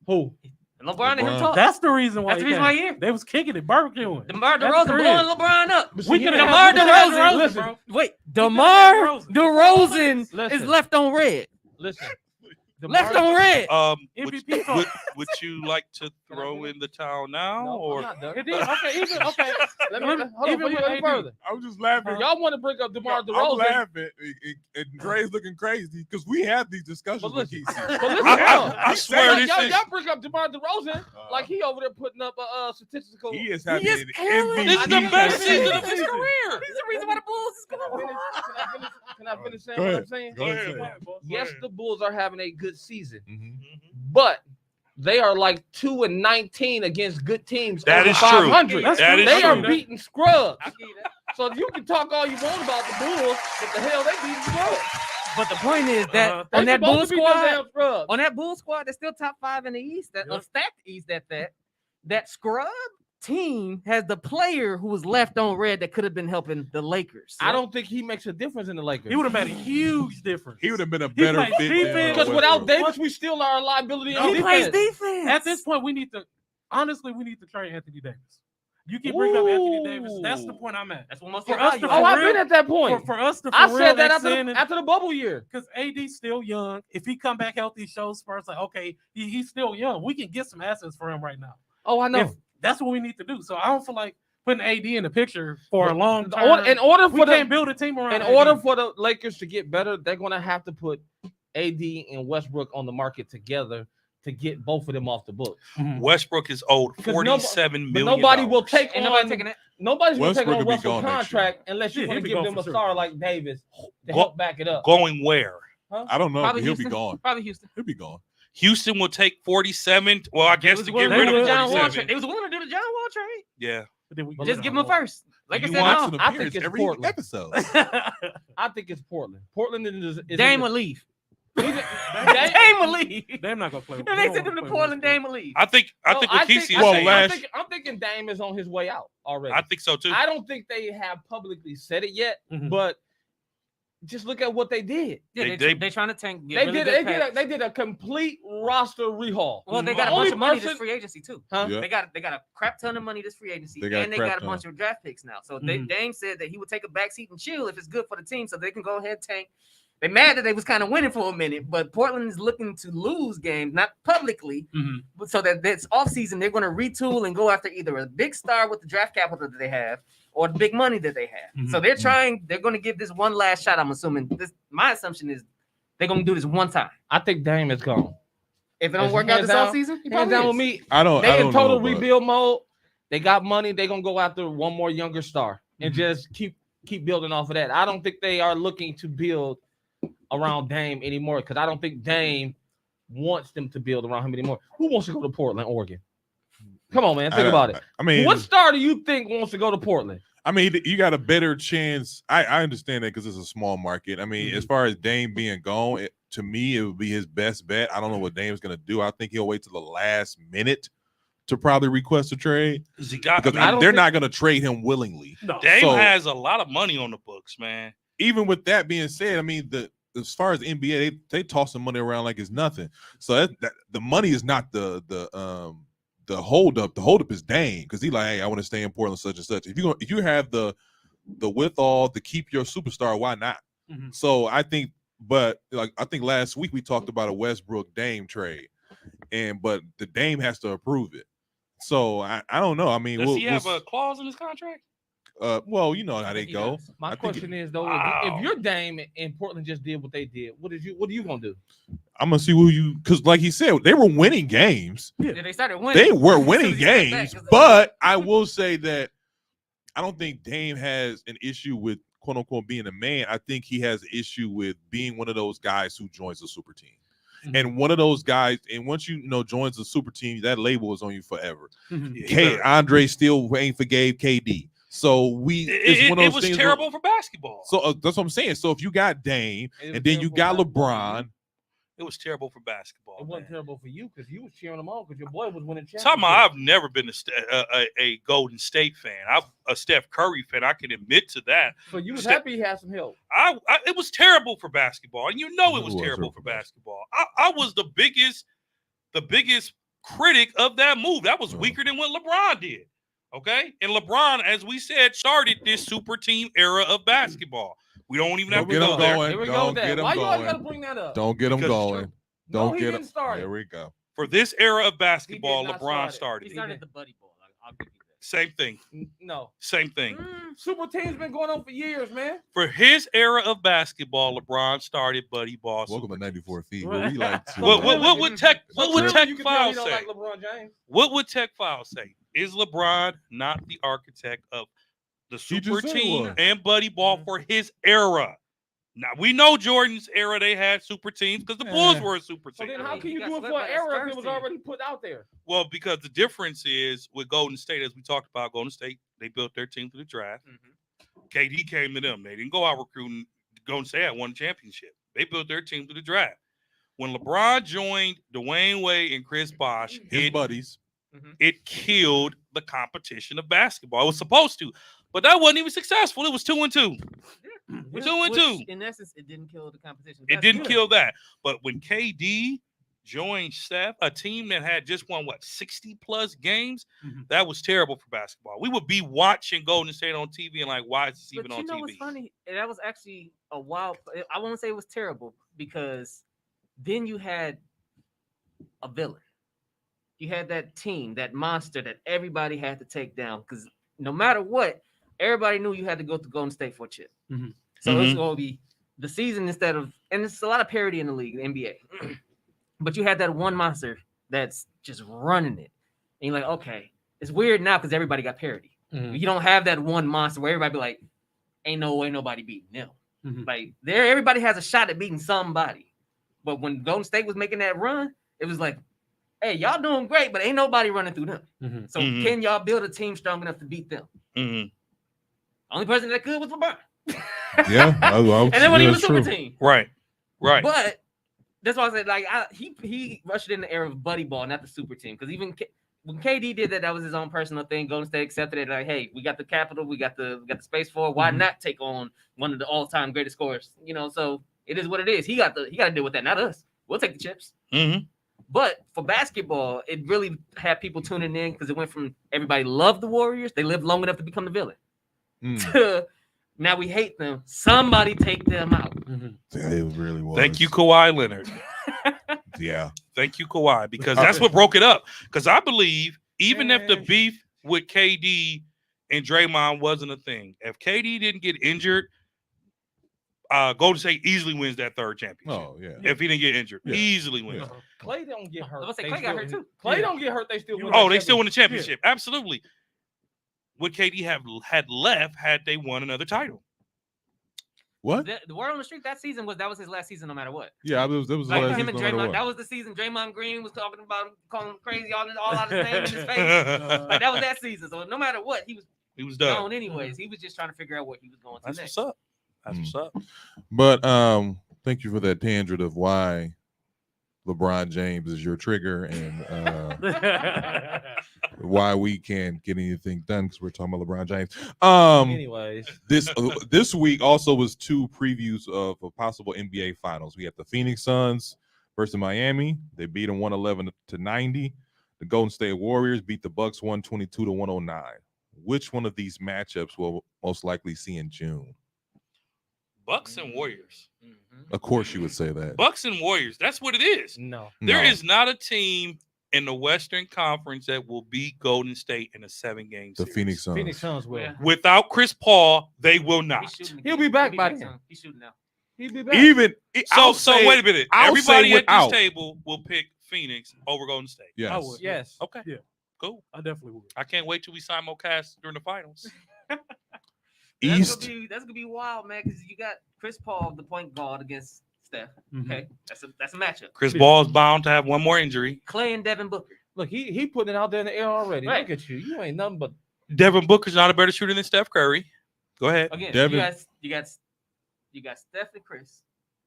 Who? LeBron and him LeBron. talk. That's the reason why. That's the reason why he here. They was kicking it, barbecuing. DeMar That's DeRozan crazy. blowing LeBron up. We could have DeMar had DeRozan. Listen, Listen. bro. Wait, could've DeMar had DeRozan Listen. is left on red. Listen. Left on red. MVP talk. Would you like to throw in the towel now, No, or I'm not done. It did. Okay, even okay. Let me Even hold on, with before you go any AD. further. I was just laughing. Y'all want to bring up DeMar I'm DeRozan. laughing, and Dre's looking crazy because we have these discussions But with listen, KC. but listen, I swear this y'all is. bring up DeMar DeRozan like he over there putting up a statistical. He is having is an killing. MVP. This is the best season season of of his career. He's the reason why the Bulls is Can I finish saying Go what ahead. I'm saying? Go ahead. Yes, the Bulls are having a good season, Mhm. but they are like 2-19 against good teams. That over is true. 500. That's That true. is They are true. beating scrubs. I get it. So you can talk all you want about the Bulls, but the hell they beating scrubs. But the point is that They on that supposed Bulls to beat them squad, damn scrubs. on that Bulls squad, they're still top 5 in the East. That stacked East at that. That scrub team has the player who was left on red that could have been helping the Lakers. I don't think he makes a difference in the Lakers. He would have made a huge difference. He would have been a He better plays fit defense. Because than, without Westbrook. Davis, we still are a liability on he plays defense. defense. At this point, we need to trade Anthony Davis. You can bring up Anthony Davis. That's the point I'm at. That's what most For people us to- value. Oh, I've real- been at that point. For us to I said that after the bubble year. because AD's still young. If he come back healthy, shows Spurs like okay, he's still young. We can get some assets for him right now. Oh, I know. If that's what we need to do. So I don't feel like putting AD in the picture for a long time. In order we for can't the build a team around. in AD. order for the Lakers to get better, they're going to have to put AD and Westbrook on the market together to get both of them off the book. Westbrook is owed Because $47 But million. nobody will take Ain't nobody on taking it. nobody's going to take Westbrook on will be Russell's gone next year. contract unless you Yeah, want he'll to be give gone them for a sure. star like Davis to Go- help back it up. Going where? I don't know, Probably but he'll Houston. be gone. Probably Houston. He'll be gone. Houston will take 47. Well, I guess to get willing rid do of the John Wall 47. trade. They was willing to do the John Wall trade. Yeah. But then we Just give him a first. Like I You said, want no. Watson I think appears it's every Portland. episode. I think it's Portland. Portland is Dame will leave. Dame- Dame will leave. They're not gonna play. If they send him to Portland, Dame will leave. I think No, what I Kesey think- is Well, saying. last- I'm thinking Dame is on his way out already. I think so too. I don't think they have publicly said it yet, Mhm. but just look at what they did. Yeah, They- they're trying to tank. Get They really did. good packs. They did a complete roster rehaul. Well, they The got a only bunch of money this person- free agency too. Huh? Yeah. They got a crap ton of money this free agency, They got a and they crap got a ton. bunch of draft picks now. So Mhm. Dame said that he would take a backseat and chill if it's good for the team, so they can go ahead and tank. They mad that they was kind of winning for a minute, but Portland is looking to lose games, not publicly, Mhm. but so that this offseason they're going to retool and go after either a big star with the draft capital that they have or the big money that they have. So they're they're going to give this one last shot. I'm assuming my assumption is they're going to do this one time. I think Dame is gone. If it don't Hands work out down- this offseason, he Hands probably down is. with me. I don't. They I in don't total know, but- rebuild mode. They got money. They're gonna go after one more younger star and just keep building off of that. I don't think they are looking to build around Dame anymore because I don't think Dame wants them to build around him anymore. Who wants to go to Portland, Oregon? Come on, man. Think about it. I mean, What star do you think wants to go to Portland? I mean, you got a better chance. I understand that because it's a small market. I mean, as far as Dame being gone, to me, it would be his best bet. I don't know what Dame's going to do. I think he'll wait till the last minute to probably request a trade Because he got. because I don't they're think- not going to trade him willingly. No. Dame So- has a lot of money on the books, man. Even with that being said, I mean, as far as NBA, they toss some money around like it's nothing. So that the money is not the hold up. The hold up is Dame because he like, hey, I want to stay in Portland, such and such. If you have the withal to keep your superstar, why not? Mhm. So I think, but like I think last week we talked about a Westbrook Dame trade, but the Dame has to approve it. So I don't know. I mean, Does we'll he have a clause in his contract? Well, you know how they He go. does. My I think question is though, Wow. if your Dame and Portland just did what they did, what are you gonna do? I'm gonna see who you, because like he said, they were winning games. Yeah, they started winning. They were As soon winning as he stepped back, games, 'cause but I will say that I don't think Dame has an issue with quote unquote being a man. I think he has an issue with being one of those guys who joins a super team. And one of those guys, and once you know joins a super team, that label is on you forever. Andre still ain't forgave KD. So it's one of those was things terrible for basketball. So that's what I'm saying. So if you got Dame It and was then you got terrible for LeBron, It was terrible for basketball. It wasn't man. terrible for you because you was cheering them on because your boy was winning championships. Talking about, I've never been a Golden State fan. I'm a Steph Curry fan. I can admit to that. So you was happy he had some help. It was terrible for basketball, and you know it was It was terrible for basketball. I was the biggest critic of that move. That was weaker than what LeBron did. Okay, and LeBron, as we said, started this super team era of basketball. We don't even have to go there. Here we go with that. Why you always got to bring that up? Don't get him Because it's going. true. Don't he get didn't him. start it. There we go. For this era of basketball, not LeBron start started. He it. started the buddy ball. I'll give you that. Same thing. No. Same thing. Super team's been going on for years, man. For his era of basketball, LeBron started buddy ball. Welcome to super teams. 94 feet. Where we like to. What would Tech You can tell File you don't say? like LeBron James. What would Tech File say? Is LeBron not the architect of the He super just said he team was. and buddy ball for his era? Now we know Jordan's era they had super teams because the Bulls were a super So team. then how can He you got do it swept for by an that era if Spurs it was team. already put out there? Well, because the difference is with Golden State, as we talked about, Golden State, they built their team through the draft. KD came to them. They didn't go out recruiting. Golden State had won a championship. They built their team through the draft. When LeBron joined Dwayne Wade and Chris Bosh, His buddies. it killed the competition of basketball. It was supposed to, but that wasn't even successful. It was 2-2. 2-2. In essence, it didn't kill the competition. It That's didn't good. kill that. But when KD joined Steph, a team that had just won 60 plus games, that was terrible for basketball. We would be watching Golden State on TV and like, why is this even But on you know TV? what's funny? That was actually a wild. I won't say it was terrible because then you had a villain. You had that team, that monster that everybody had to take down because no matter what, everybody knew you had to go to Golden State for a chip. So it's going to be the season instead of, and it's a lot of parity in the league, the NBA. But you had that one monster that's just running it. And you're like, okay, it's weird now because everybody got parity. You don't have that one monster where everybody be like, ain't no way nobody beating them. Like everybody has a shot at beating somebody. But when Golden State was making that run, it was like, hey, y'all doing great, but ain't nobody running through them. So can y'all build a team strong enough to beat them? Only person that could was LeBron. Yeah. And then when he was a super team. Right. But that's why I said, like, he rushed in the era of buddy ball, not the super team. Because even when KD did that, that was his own personal thing. Golden State accepted it. Like, hey, we got the capital, we got the space for it. Why not take on one of the all-time greatest scorers? You know, so it is what it is. He got to deal with that, not us. We'll take the chips. But for basketball, it really had people tuning in because it went from everybody loved the Warriors, they lived long enough to become the villain, to now we hate them. Somebody take them out. Yeah, it really was. Thank you, Kawhi Leonard. Yeah. Thank you, Kawhi, because that's what broke it up. Because I believe even if the beef with KD and Draymond wasn't a thing, if KD didn't get injured, Golden State easily wins that third championship. Oh, yeah. If he didn't get injured, easily wins. Clay don't get hurt. I was gonna say Clay got hurt too. Clay don't get hurt. They still win. Oh, they still win the championship. Absolutely. Would KD had left had they won another title? What? The word on the street that season was his last season, no matter what. Yeah, that was Like last him and season, no matter Draymond, what. that was the season Draymond Green was talking about him, calling him crazy, all out his name in his face. Like that was that season. So no matter what, he was done. gone anyways. He was just trying to figure out what he was going to That's next. what's up. That's what's up. But thank you for that tangent of why LeBron James is your trigger and why we can't get anything done because we're talking about LeBron James. Anyways, this week also was two previews of a possible NBA Finals. We had the Phoenix Suns versus Miami. They beat them 111-90. The Golden State Warriors beat the Bucks 122-109. Which one of these matchups will most likely see in June? Bucks and Warriors. Of course, you would say that. Bucks and Warriors. That's what it is. no. There is not a team in the Western Conference that will beat Golden State in a 7-game The series. Phoenix Suns. Phoenix Suns will. Yeah. Without Chris Paul, they will not. He'll be back by then. He's shooting now. He'll be back. Even So wait a minute. I'll Everybody say at this without. table will pick Phoenix over Golden State. Yes. I would. Yes. Okay. Yeah. Cool. I definitely would. I can't wait till we simulcast during the finals. East. That's gonna be wild, man. Because you got Chris Paul, the point guard, against Steph. Okay, that's a matchup. Chris Paul is bound to have one more injury. Clay and Devin Booker. Look, he putting it out there in the air already. Right. Look at you. You ain't nothing but Devin Booker's not a better shooter than Steph Curry. Go ahead. Again, Devin- you got Steph and Chris,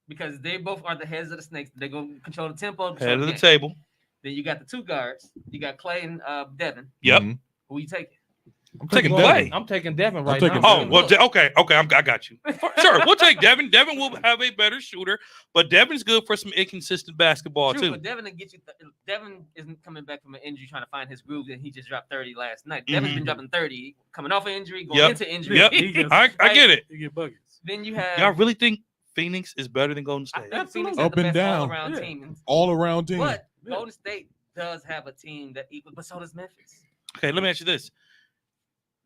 because they both are the heads of the snakes. They're gonna control the tempo. Head of the game. table. Then you got the two guards. You got Clay and Devin. Yep. Mhm. Who you taking? I'm taking Devin. Clay. I'm taking Devin right taking now. Oh, well, okay. I got you. Sure, we'll take Devin. Devin will have a better shooter, but Devin's good for some inconsistent basketball, True, too. but Devin will get you. Devin isn't coming back from an injury trying to find his groove, and he just dropped 30 last night. Devin's been dropping 30, coming off an injury, going Yep. into injury. Yep. He just- I get it. You get buckets. Then you have. Y'all really think Phoenix is better than Golden I State? think Phoenix Up is the and best down. all-around Yeah. team, All around team. but Yeah. Golden State does have a team that equals, but so does Memphis. Okay, let me ask you this.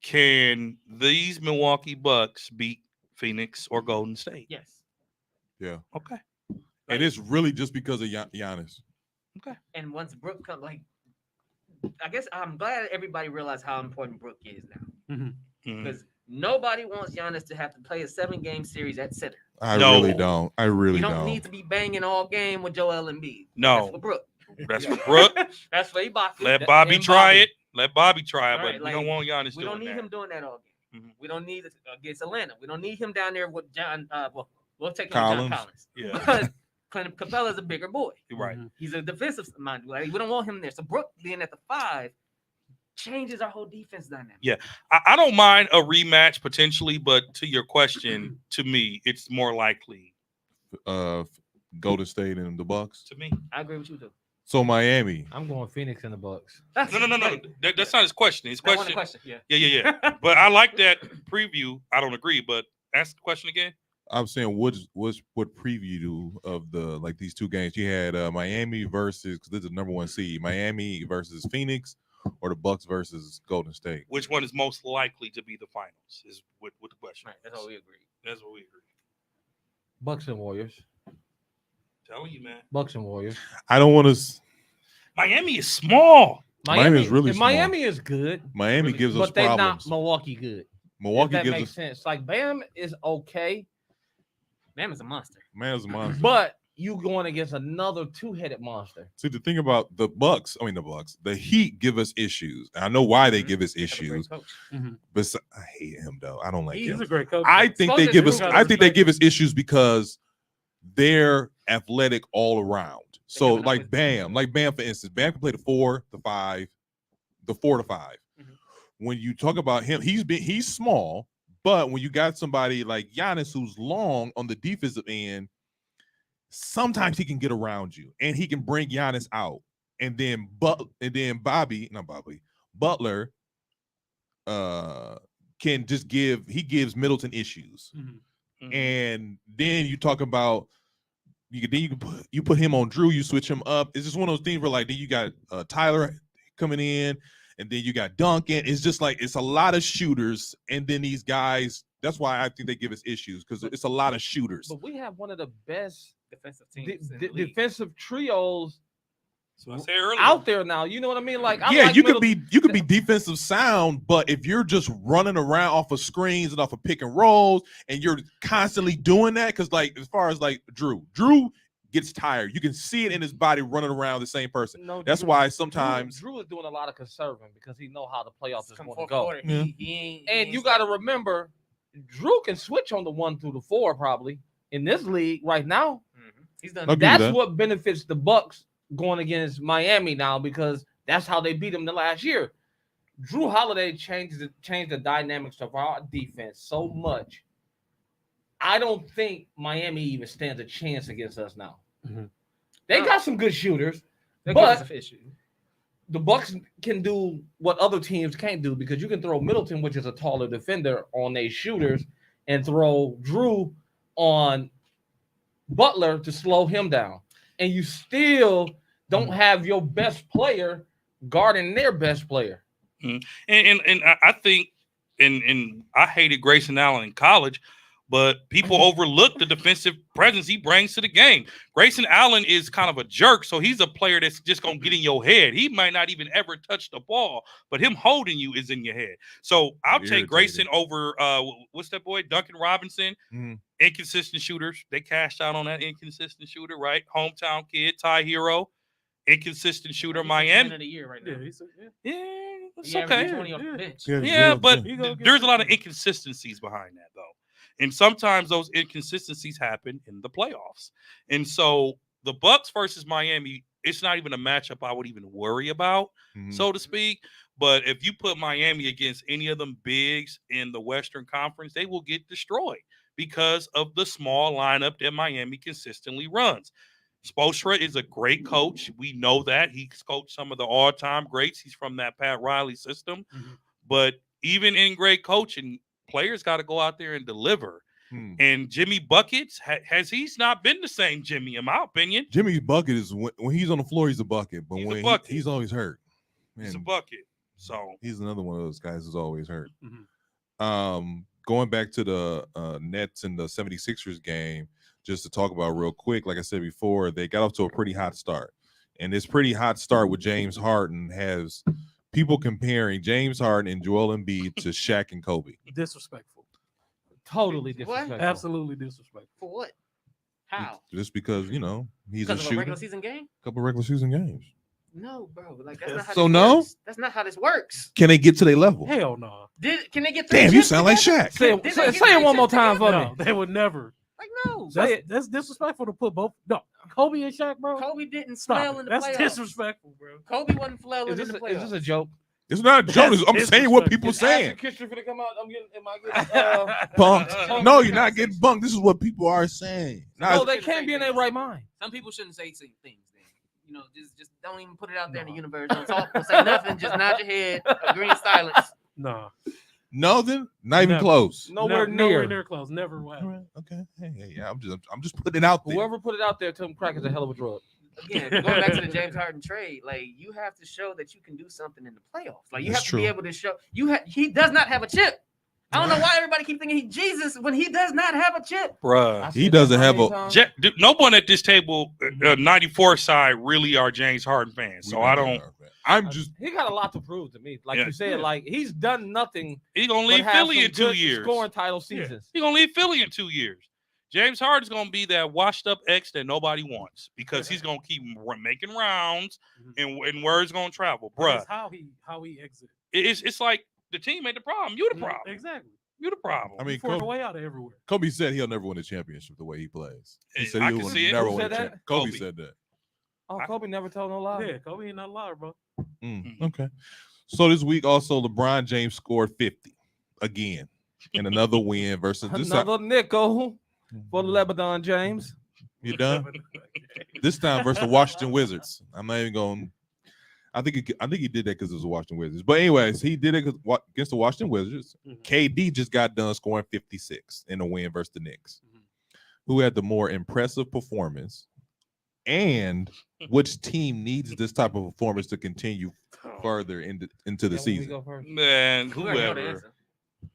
Can these Milwaukee Bucks beat Phoenix or Golden State? Yes. Yeah. Okay. And it's really just because of Giannis. And once Brook comes, like, I guess I'm glad everybody realized how important Brook is now, Mhm. because nobody wants Giannis to have to play a 7-game series at center. I No. really don't. I really You don't don't. need to be banging all game with Joel Embiid. No. That's for Brook. That's for Brooke. That's for Ibaka. Let Bobby And try Bobby. it. Let Bobby try it, All but right, we don't like, want Giannis We doing don't need that. him doing that all game. Mhm. We don't need it against Atlanta. We don't need him down there with John. We'll take him with Collins. John Collins. Yeah, Because Clint Capella's a bigger boy. you're right. He's a defensive mind. Like, we don't want him there. So Brook being at the 5 changes our whole defense dynamic. Yeah. I don't mind a rematch potentially, but to your question, to me, it's more likely. Golden State and the Bucks. To me, I agree with you too. So Miami. I'm going Phoenix and the Bucks. no. That's not his question. His That wasn't question. a question. Yeah. Yeah. But I like that preview. I don't agree, but ask the question again. I'm saying what preview of the like these two games you had Miami versus, because this is the number 1 seed, Miami versus Phoenix, or the Bucks versus Golden State. Which one is most likely to be the finals? Is what the question. Right. That's all we agree. That's what we agree. Bucks and Warriors. Telling you, man. Bucks and Warriors. I don't want to. Miami is small. Miami is really small. Miami is good, Miami gives us but they're not problems. Milwaukee good. Milwaukee If that gives makes us. sense. Like Bam is okay, Bam is a monster. Man's a monster. but you going against another 2-headed monster. See, the thing about the Heat give us issues. I know why they give us They have a great issues, coach. but I hate him though. I don't like He's him. He's a great coach. I think they Spoken give to us. Drew I think they respect. give us issues because they're athletic all around. So have like enough Bam, for instance, Bam can play the 4, the 5, the 4 to 5. Mhm. When you talk about him, he's small, but when you got somebody like Giannis who's long on the defensive end, sometimes he can get around you and he can bring Giannis out. And then Butler can just gives Middleton issues. Mhm. And then you talk about you put him on Drew, you switch him up. It's just one of those things where like then you got Tyler coming in, and then you got Duncan. It's just like it's a lot of shooters, and then these guys. That's why I think they give us issues because it's a lot of shooters. But we have one of the best Defensive teams. in the league. defensive trios So I said earlier. out there now. You know what I mean? Like, I Yeah, like you could Middleton. be defensive sound, but if you're just running around off of screens and off of pick and rolls, and you're constantly doing that, because like as far as like Drew gets tired. You can see it in his body running around the same person. No, That's Drew- why sometimes Drew is doing a lot of conserving because he know how the playoffs is Come going to fourth go. quarter, Yeah. he ain't- he And ain't you got to stopping. remember, Drew can switch on the 1 through the 4 probably in this league right now. Mhm. He's done. I'll give you That's that. what benefits the Bucks going against Miami now because that's how they beat them the last year. Drew Holiday changed the dynamics of our defense so much. I don't think Miami even stands a chance against us now. Mhm. They got some good shooters. They'll but- give us an issue. The Bucks can do what other teams can't do because you can throw Middleton, which is a taller defender, on their shooters, and throw Drew on Butler to slow him down, and you still don't have your best player guarding their best player. And I think, and I hated Grayson Allen in college, but people overlook the defensive presence he brings to the game. Grayson Allen is kind of a jerk, so he's a player that's just going to get in your head. He might not even ever touch the ball, but him holding you is in your head. So I'll take Grayson over, what's that boy, Duncan Robinson, inconsistent shooters. They cashed out on that inconsistent shooter, right? Hometown kid, Ty Hero, inconsistent shooter, Miami. Of the year right now. It's okay. 20 on the bench. Yeah, but there's a lot of inconsistencies behind that, though. And sometimes those inconsistencies happen in the playoffs. And so the Bucks versus Miami, it's not even a matchup I would even worry about, so to speak. But if you put Miami against any of them bigs in the Western Conference, they will get destroyed because of the small lineup that Miami consistently runs. Spoelstra is a great coach. We know that. He's coached some of the all-time greats. He's from that Pat Riley system. But even in great coaching, players got to go out there and deliver. And Jimmy Buckets, he's not been the same Jimmy, in my opinion. Jimmy's bucket is when he's on the floor, he's a bucket. But he's always hurt. Man, he's a bucket. So he's another one of those guys who's always hurt. Going back to the Nets and the 76ers game, just to talk about real quick, like I said before, they got off to a pretty hot start. And this pretty hot start with James Harden has people comparing James Harden and Joel Embiid to Shaq and Kobe. Disrespectful. Totally disrespectful. What? Absolutely disrespectful. For what? How? Just because, he's a Because of shooter. a regular season game? Couple regular season games. No, bro. Like that's not how So this no? works. That's not how this works. Can they get to their level? Hell no. Can they get three Damn, you chips sound like together? Shaq. Say it one more time for No, me. they would never. Like no. That's disrespectful to put both. No, Kobe and Shaq, bro. Kobe didn't Stop flail it. in the That's playoffs. disrespectful, bro. Kobe wasn't flailing Is in the playoffs. this a joke? It's not a joke. I'm saying what people Is saying. Ashton Kutcher finna come out? Am I getting Punked. No, you're not getting bunked. This is what people are saying. No, they can't be in their right mind. Some people shouldn't say things then. Just don't even put it out there in the universe. Don't talk. Don't say nothing. Just nod your head. Green silence. Nah. Nothing. Not even close. Nowhere Nowhere near. near close. Never will. All right, okay. Hey, yeah. I'm just putting it out there. Whoever put it out there, tell them crack is a hell of a drug. Again, going back to the James Harden trade, like you have to show that you can do something in the playoffs. Like you That's have to be able to show he does not have a chip. I don't know why everybody keep thinking he's Jesus when he does not have a chip. Bruh. He doesn't have a. No one at this table, 94 side, really are James Harden fans. So I don't. I'm just. He got a lot to prove to me. Like you said, like he's done nothing. He's gonna leave Philly in 2 years. Scoring title seasons. He's gonna leave Philly in 2 years. James Harden's gonna be that washed up ex that nobody wants because he's gonna keep making rounds and word's gonna travel, bruh. That's how he exited. It's like the team ain't the problem. You the problem. Exactly. You the problem. I mean, Kobe, way out of everywhere. Kobe said he'll never win a championship the way he plays. He said I he can will see it. never Who win a said that? championship. Kobe said that. Oh, Kobe never told no lie. Yeah, Kobe ain't not a liar, bro. Okay. So this week also LeBron James scored 50 again in another win versus another nickel for Lebanon James. You done? This time versus the Washington Wizards. I'm not even going. I think he did that because it was the Washington Wizards. But anyways, he did it against the Washington Wizards. KD just got done scoring 56 in a win versus the Knicks. Who had the more impressive performance? And which team needs this type of performance to continue further into the season? Man, whoever.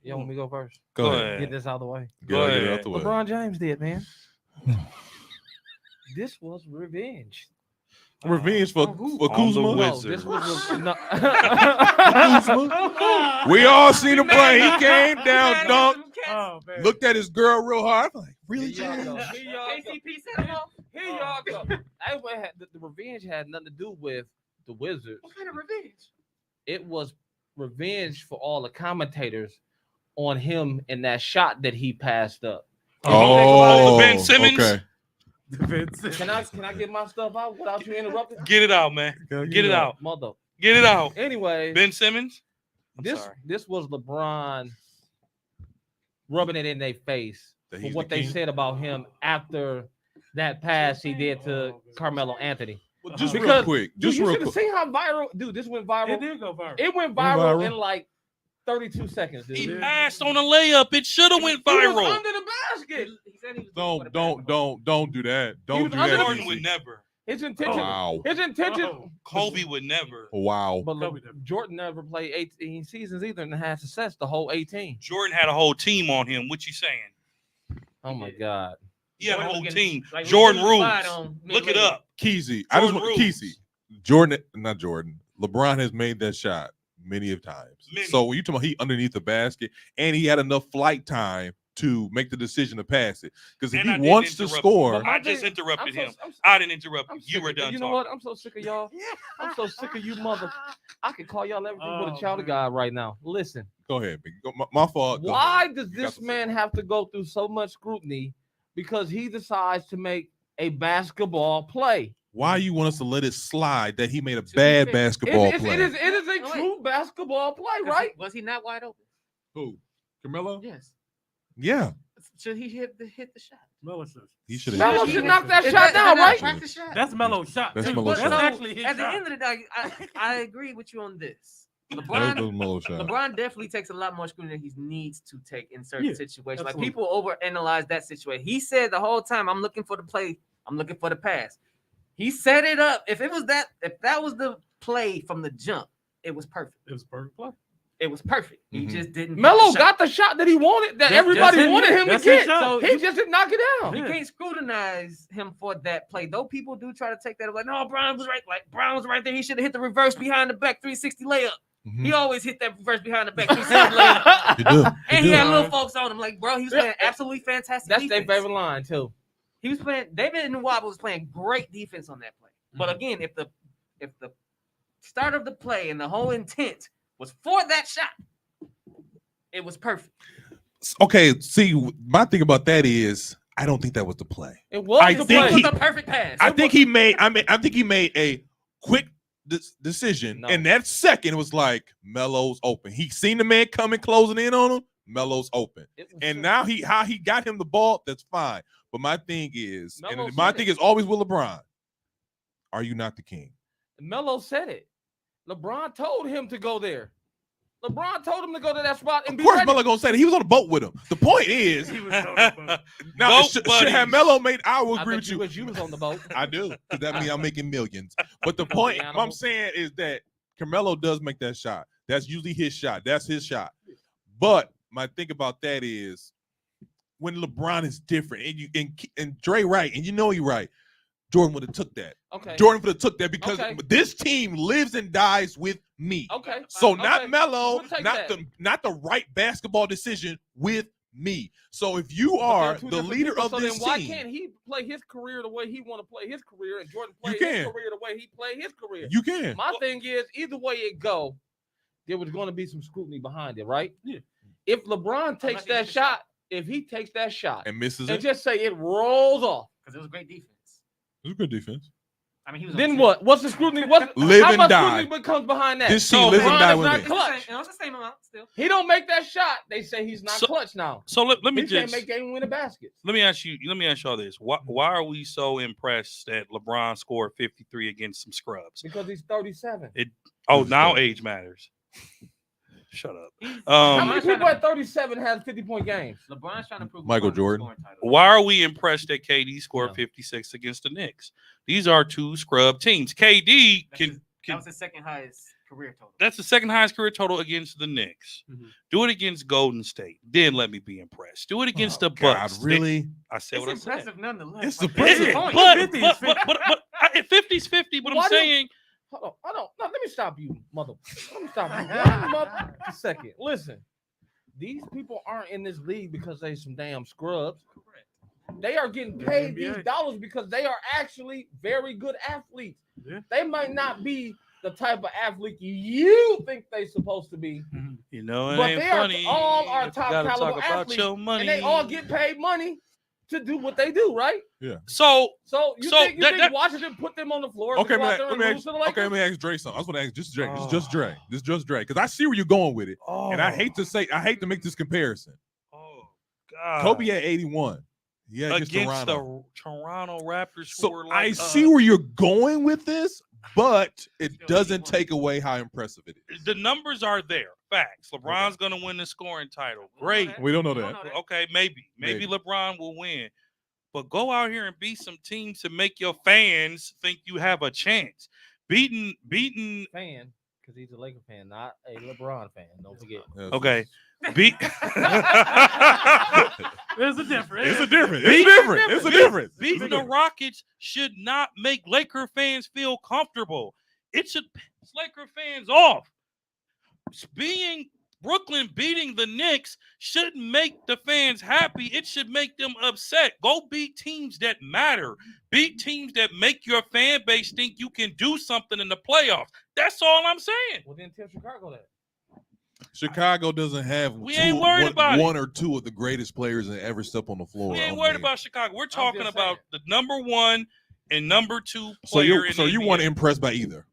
You want me to go first? Go ahead. Get this out of the way. Go ahead. Get it out the way. LeBron James did, man. This was revenge. Revenge for Kuzma? No, this was no. We all seen him play. He came down, dunked, Oh, looked at his girl real hard. I'm like, really? Here y'all go. KCP set him off. Here y'all go. The revenge had nothing to do with the Wizards. What kind of revenge? It was revenge for all the commentators on him and that shot that he passed up. Oh, Ben Simmons. Okay. Can I get my stuff out without you interrupting? Get it out, man. Get it out. Mother. Get it out. Anyway, Ben Simmons. This was LeBron rubbing it in their face for what they said about him after that pass he did to Carmelo Anthony. Well, just real quick. Just you real should have quick. seen how viral, dude. This went viral. It did go viral. It went viral in like 32 seconds, dude. He passed on a layup. It should have went He was viral. under the basket. Don't do that. Don't do Jordan that. would never. His intention. Wow. His intention. Oh. Kobe would never. Wow. But Kobe never. Jordan never played 18 seasons either and had success the whole 18. Jordan had a whole team on him. What you saying? Oh my God. He had a Jordan whole was getting, team. like, Jordan relied rules. on Look it mid-range. up. Keezy. I just Jordan want rules. Keezy. Jordan, not Jordan. LeBron has made that shot many of times. Many. So when you talking about he underneath the basket, and he had enough flight time to make the decision to pass it. Because if And I he didn't wants to interrupt score, But I my just thing- interrupted him. I'm I didn't interrupt you. I'm You sick were of- done You know talking. what? I'm so sick of y'all. I'm so sick of you mother. I could call y'all everything but a Oh, child of man. God right now. Listen, go ahead. Big. My fault. Go why ahead. does You got this to say man have to go through so much scrutiny because he decides to make a basketball play? Why you want us to let it slide that he made a be bad fair, basketball It play? is a Wait. true basketball play, right? Was he not wide open? Who? Carmelo? Yes. Yeah. Should he hit the shot? Melo should. He should Melo have. should knock that Is shot is down, not a right? practice shot? That's Melo's shot. That's too. Melo's That's shot. actually his At the shot. end of the day, I agree with you on this. That was LeBron Melo shot. LeBron definitely takes a lot more scrutiny than he needs to take in certain Yeah, situations. absolutely. Like people overanalyze that situation. He said the whole time, "I'm looking for the play. I'm looking for the pass." He set it up. If that was the play from the jump, it was perfect. It was a perfect play. It was perfect. He Mhm. just didn't. Melo get the shot. got the shot that he wanted, that That's everybody it. wanted him to That's his get. shot. So He just didn't knock it down. You Yeah. can't scrutinize him for that play. Though people do try to take that like, no, Brown was right. Like Brown was right there. He should have hit the reverse behind the back 360 layup. Mhm. He always hit that reverse behind the back 360 layup. You do. And You he do. had little folks on him. Like, bro, he was playing absolutely fantastic. That's their defense. favorite line too. He was playing. David Nwaba was playing great defense on that play. But again, if the start of the play and the whole intent was for that shot, it was perfect. Okay, see, my thing about that is I don't think that was the play. It was I the think It play. was a perfect pass. I think he made a quick decision, No. and that second it was like Melo's open. He seen the man coming, closing in on him. Melo's open, It was and simple. now how he got him the ball. That's fine. But my thing is, Melo and my said thing it. is always with LeBron. Are you not the king? Melo said it. LeBron told him to go there. LeBron told him to go to that spot and Of be course, ready. Melo gonna say that. He was on a boat with him. The point is, He was so good. now Boat should have buddies. Melo made. I will I agree bet with you you. wish you was on the boat. I do, because that means I'm making millions. But the point animal. I'm saying is that Carmelo does make that shot. That's usually his shot. That's his shot. But my thing about that is when LeBron is different, and Dre right, and you know he right. Jordan would have took that. Okay. Jordan would have took that because Okay. this team lives and dies with me. Okay. So Okay. not Melo, We'll take not that. not the right basketball decision with me. So if you But they're are two the different leader people, of so this then why team, can't he play his career the way he want to play his career, and Jordan play You his can. career the way he played his career? you can. My thing is, either way it go, there was going to be some scrutiny behind it, right? Yeah. If LeBron takes he that hit the shot, if he takes that shot And misses and it. just say it rolls off, Because it was great defense. It was good defense. I mean, he was. then on what? What's the scrutiny? Live how and much die. scrutiny comes behind that? This So team lives and LeBron die is with not me. clutch. It's the same amount still. He don't make that shot. They say he's not So- clutch now. So let me He can't just make game winning baskets. let me ask y'all this. Why are we so impressed that LeBron scored 53 against some scrubs? Because he's 37. Oh, Who's now that? age matters. Shut up. How Um, many people at 37 has 50-point games? LeBron's trying to prove Michael LeBron the Jordan. scoring title. Why are we impressed that KD scored No. 56 against the Knicks? These are two scrub teams. KD That can was his second highest career total. that's the second highest career total against the Knicks. Mhm. Do it against Golden State. Then let me be impressed. Do it against the God, Bucks. really? I said It's what I said. impressive nonetheless. It's Like, impressive. that's the point. But 50 is but 50's 50. But Why I'm do- saying Hold on. No, let me stop you, mother. Let me stop you. One mother a second. Listen, these people aren't in this league because they some damn scrubs. They are getting Yeah, paid NBA. these dollars because they are actually very good athletes. Yeah. They might not be the type of athlete you think they supposed to be, you know it but ain't they are funny. all our if you top gotta caliber talk about athletes, your money. and they all get paid money to do what they do, right? So So you So think that- Washington put them on the floor? Okay, to go out there let and me lose ask, to the okay, Lakers? let me ask Dre something. I was going to ask just Dre. This is just Oh. Dre. This is just Dre. Because I see where you're going with it. And I hate to make this comparison. Oh God. Kobe had 81. Yeah, against Toronto. the Toronto Raptors. So who were I like, see where you're going with this, but it Still doesn't 81. take away how impressive it is. the numbers are there. Facts. LeBron's gonna win the scoring title. Great. We don't know We that. don't know that. Okay, maybe Maybe. LeBron will win. but go out here and beat some teams to make your fans think you have a chance. Beating. Fan, because he's a Laker fan, not a LeBron fan. Don't forget. Okay. Beat. There's a difference. It's a difference. It's a difference. Beating the Rockets should not make Laker fans feel comfortable. It should piss Laker fans off. Brooklyn beating the Knicks shouldn't make the fans happy. It should make them upset. Go beat teams that matter. Beat teams that make your fan base think you can do something in the playoffs. That's all I'm saying. Well, then tell Chicago that. Chicago doesn't have one or two of the greatest players that ever step on the floor. We ain't worried about Chicago. We're talking about the number 1 and number 2 player. So you weren't impressed by either?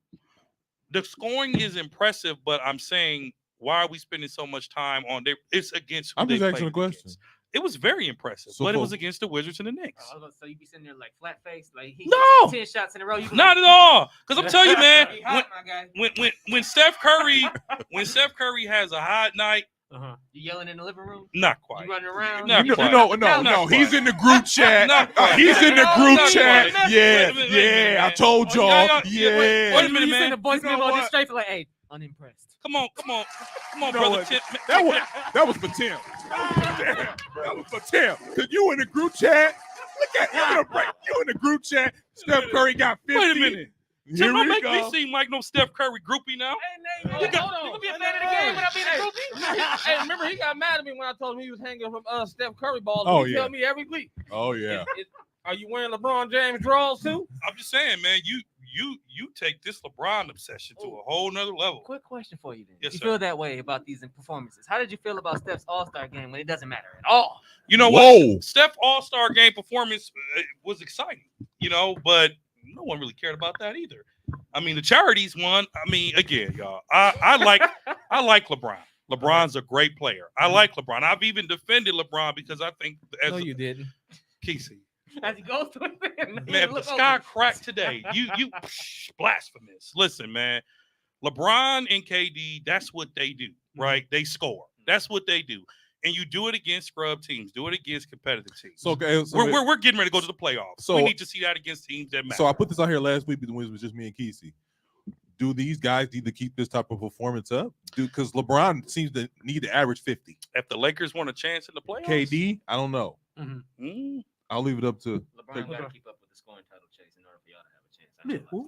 The scoring is impressive, but I'm saying, why are we spending so much time on there? It's against. I'm just asking a question. Against. It was very impressive, but it was against the Wizards and the Knicks. So you be sitting there like flat face, like he no 10 shots in a row. You not at all. Because I'm telling you, man, hot, when Steph Curry has a hot night, you yelling in the living room. Not quite. You running around. Not quite. No. He's in the group chat. He's in the group chat. Yeah. I told y'all. Yeah. Wait a minute, man. You send the voice memo just straight for like, hey, unimpressed. Come on, brother. Tip. That was for Tim. That was for Tim. Cause you in the group chat. Look at you in the group chat. Steph Curry got 50. Wait a minute. Tim, don't make me seem like no Steph Curry groupie now. Hey, hold on. You gonna be a fan of the game without being a groupie? Hey, remember he got mad at me when I told him he was hanging from Steph Curry balls. Oh, he yeah. tell me every week. Oh yeah. Are you wearing LeBron James drawers too? I'm just saying, man. You take this LeBron obsession to a whole nother level. Quick question for you then. Yes, you sir. feel that way about these performances? How did you feel about Steph's All-Star game when it doesn't matter at all? You know what? Steph All-Star game performance was exciting, but no one really cared about that either. I mean, the charities won. I mean, again, y'all, I like LeBron. LeBron's a great player. I like LeBron. I've even defended LeBron because I think you didn't. Casey. As he goes through it, man, if the sky cracked today, you blasphemous. Listen, man, LeBron and KD, that's what they do, right? They score. That's what they do. And you do it against scrub teams, do it against competitive teams. So we're getting ready to go to the playoffs. So we need to see that against teams that matter. So I put this out here last week when it was just me and Kesey. Do these guys need to keep this type of performance up? Because LeBron seems to need to average 50. If the Lakers want a chance in the playoffs, KD, I don't know. I'll leave it up to LeBron. Got to keep up with the scoring title chase in order for y'all to have a chance.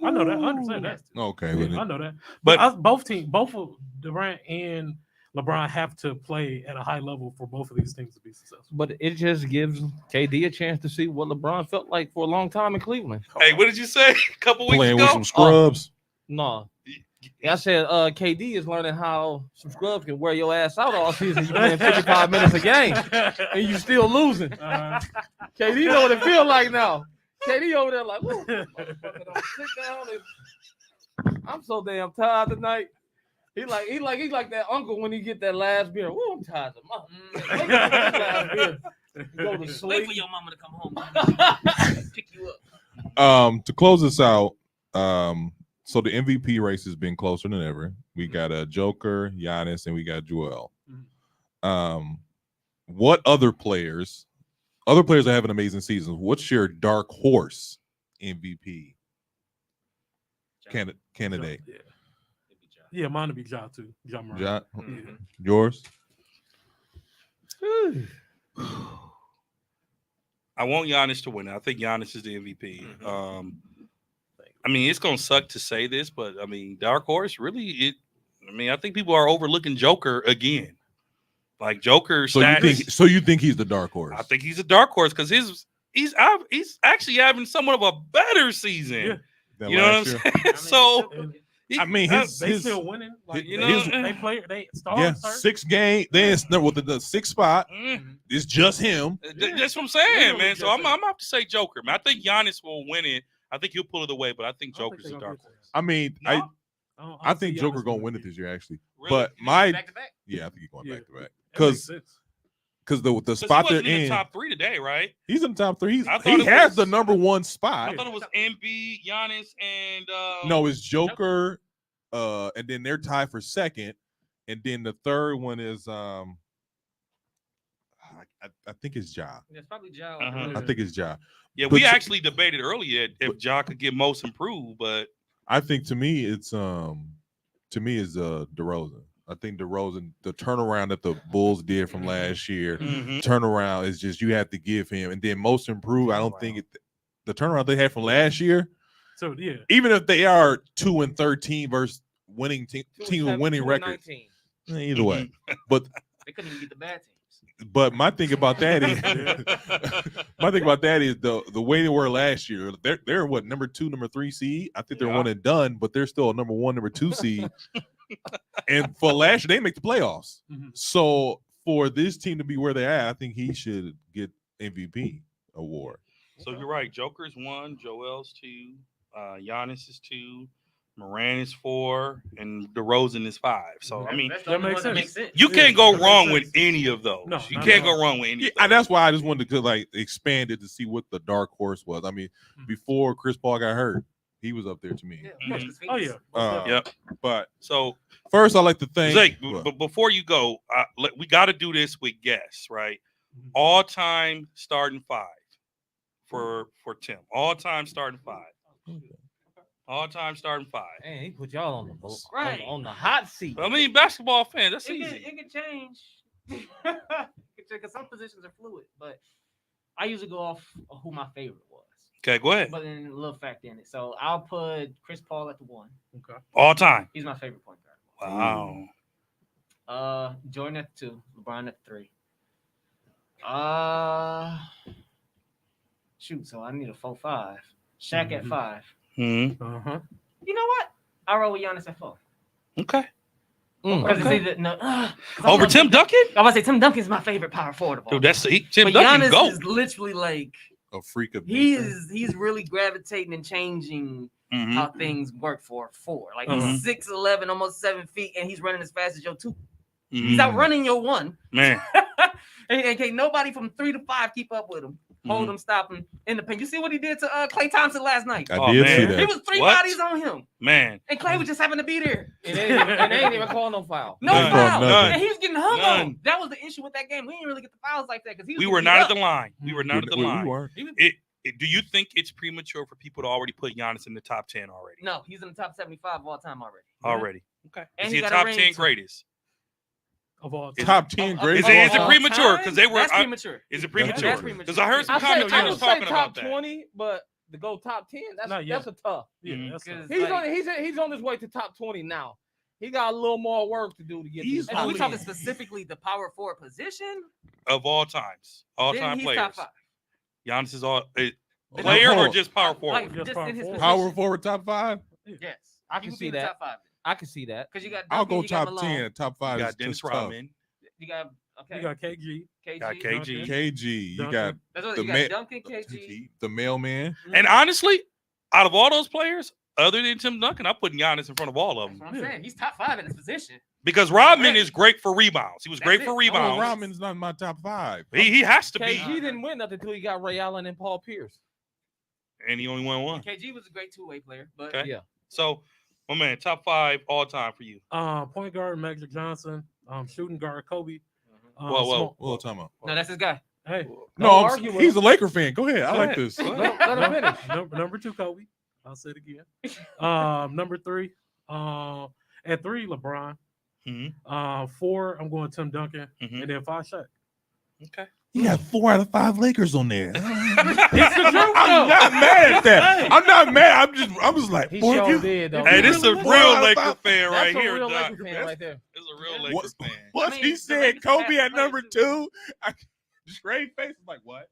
I know that. I understand that. Okay, I know that. But both of Durant and LeBron have to play at a high level for both of these things to be successful. But it just gives KD a chance to see what LeBron felt like for a long time in Cleveland. Hey, what did you say a couple weeks playing ago? with some scrubs. No. I said KD is learning how some scrubs can wear your ass out all season. You playing 55 minutes a game and you still losing. KD know what it feel like now. KD over there like, woo, motherfucker, don't sit down and I'm so damn tired tonight. He like that uncle when he get that last beer. Woo, I'm tired of mom. Go to sleep. Wait for your mama to come home. Pick you up. To close this out, so the MVP race has been closer than ever. We got a Joker, Giannis, and we got Joel. What other players are having amazing seasons? What's your dark horse MVP candidate? Yeah, mine would be Ja too. Ja Morant. Ja? Yours? I want Giannis to win. I think Giannis is the MVP. I mean, it's gonna suck to say this, but I mean, dark horse really. I think people are overlooking Joker again. Like Joker. So you think he's the dark horse? I think he's a dark horse because he's actually having somewhat of a better season. Yeah. You know what I'm saying? So. They still winning. Like, they start. Yeah, 6 games. Then with the 6th spot, it's just him. That's what I'm saying, man. So I'm have to say Joker, man. I think Giannis will win it. I think he'll pull it away, but I think Joker's the dark horse. I mean, no? I think Joker gonna win it this year, actually. Really? But I think he's going back to back because the spot they're in the top 3 today, right? He's in the top 3. He has the number 1 spot. I thought it was Embiid, Giannis, and no, it's Joker, and then they're tied for 2nd, and then the 3rd one is I I think it's Ja. It's probably Ja. Uh-huh. I think it's Ja. Yeah, But we actually debated earlier if Ja could get most improved, but I think to me it's DeRozan. I think DeRozan, the turnaround that the Bulls did from last year, turnaround is just you have to give him. And then most improved, I don't think the turnaround they had from last year. So yeah, Even if they are 2-13 versus winning team with winning records, either way. But they couldn't even get the bad teams. But my thing about that is the way they were last year. They're what, number 2, number 3 seed. I think they're one and done, but they're still a number 1, number 2 seed. And for last year, they make the playoffs. So for this team to be where they're at, I think he should get MVP award. So you're right. Joker's 1, Joel's 2, Giannis is 2, Moran is 4, and DeRozan is 5. So I mean, that makes sense. You can't go wrong with any of those. No, you can't go wrong with any. And that's why I just wanted to like expand it to see what the dark horse was. I mean, before Chris Paul got hurt, he was up there to me. Oh yeah. Yep. But so first, I like to thank Zach. But before you go, we got to do this with guests, right? All-time starting 5 for Tim. All-time starting 5. All-time starting 5. Man, he put y'all on the boat, Right. on the hot seat. I mean, basketball fans, that's easy. It can change. Because some positions are fluid, but I usually go off of who my favorite was. Okay, go ahead. But then a little fact in it. So I'll put Chris Paul at the 1. Okay. All time. He's my favorite point guard. Wow. Jordan at 2, LeBron at 3. Shoot, so I need a 4-5. Shaq at 5. Mm-hmm. You know what? I roll with Giannis at 4. Okay. Because it's either over Tim Duncan? I was about to say Tim Duncan's my favorite power forward of all. Dude, that's Tim but Duncan. Giannis is literally like a freak of he's really gravitating and changing how things work for 4. Like he's 6'11", almost 7 feet, and he's running as fast as your 2. He's outrunning your 1. Man. and can't nobody from 3 to 5 keep up with him. Hold him, stop him in the paint. You see what he did to Klay Thompson last night? I did see that. He was 3 bodies on him. Man. And Klay was just having to be there. It ain't even calling no foul. No foul. None. And he was getting hung on. That was the issue with that game. We didn't really get the fouls like that because we were not at the line. We were not at the line. We weren't. Do you think it's premature for people to already put Giannis in the top 10 already? No, he's in the top 75 of all time already. Already. Okay. And is he a top 10 greatest? Of all time. Top 10 greatest. Is it premature? Because they were. That's premature. Is it premature? That's premature. Because I heard some I comments would talking say about top that. 20, but to go top 10, that's a tough. Yeah, He's on his way to top 20 now. He got a little more work to do to get. And are we talking specifically the power forward position of all times, all-time players? Top 5. Giannis is player or just power forward? Like, just in his position. Power forward top 5. Yes, I can see that. Top 5. I can see that. Because you got. I'll go you top got 10. Top 5. You got Dennis Rodman. You got You got KG. Got KG. KG. You got you got Duncan, KG. The mailman. And honestly, out of all those players, other than Tim Duncan, I'm putting Giannis in front of all of them. That's what I'm saying. He's top 5 in his position. Because Rodman is great for rebounds. He was great for rebounds. Rodman's not in my top 5. He has to be. KG didn't win nothing until he got Ray Allen and Paul Pierce. And he only won 1. KG was a great 2-way player. But yeah. So, my man, top 5 all time for you. Point guard Magic Johnson. Shooting guard Kobe. Whoa, time out. No, that's his guy. Hey, he's a Laker fan. Go ahead. I like this. Let him finish. Number 2, Kobe. I'll say it again. Number 3. At 3, LeBron. 4, I'm going Tim Duncan. And then 5, Shaq. Okay. You got 4 out of 5 Lakers on there. It's the truth. I'm not mad at that. I'm not mad. I'm just like, he sure did though. Hey, this is a real Laker fan right That's here. a real Laker fan right there. This is a real Lakers fan. Once he said Kobe at number 2, straight face was like, what?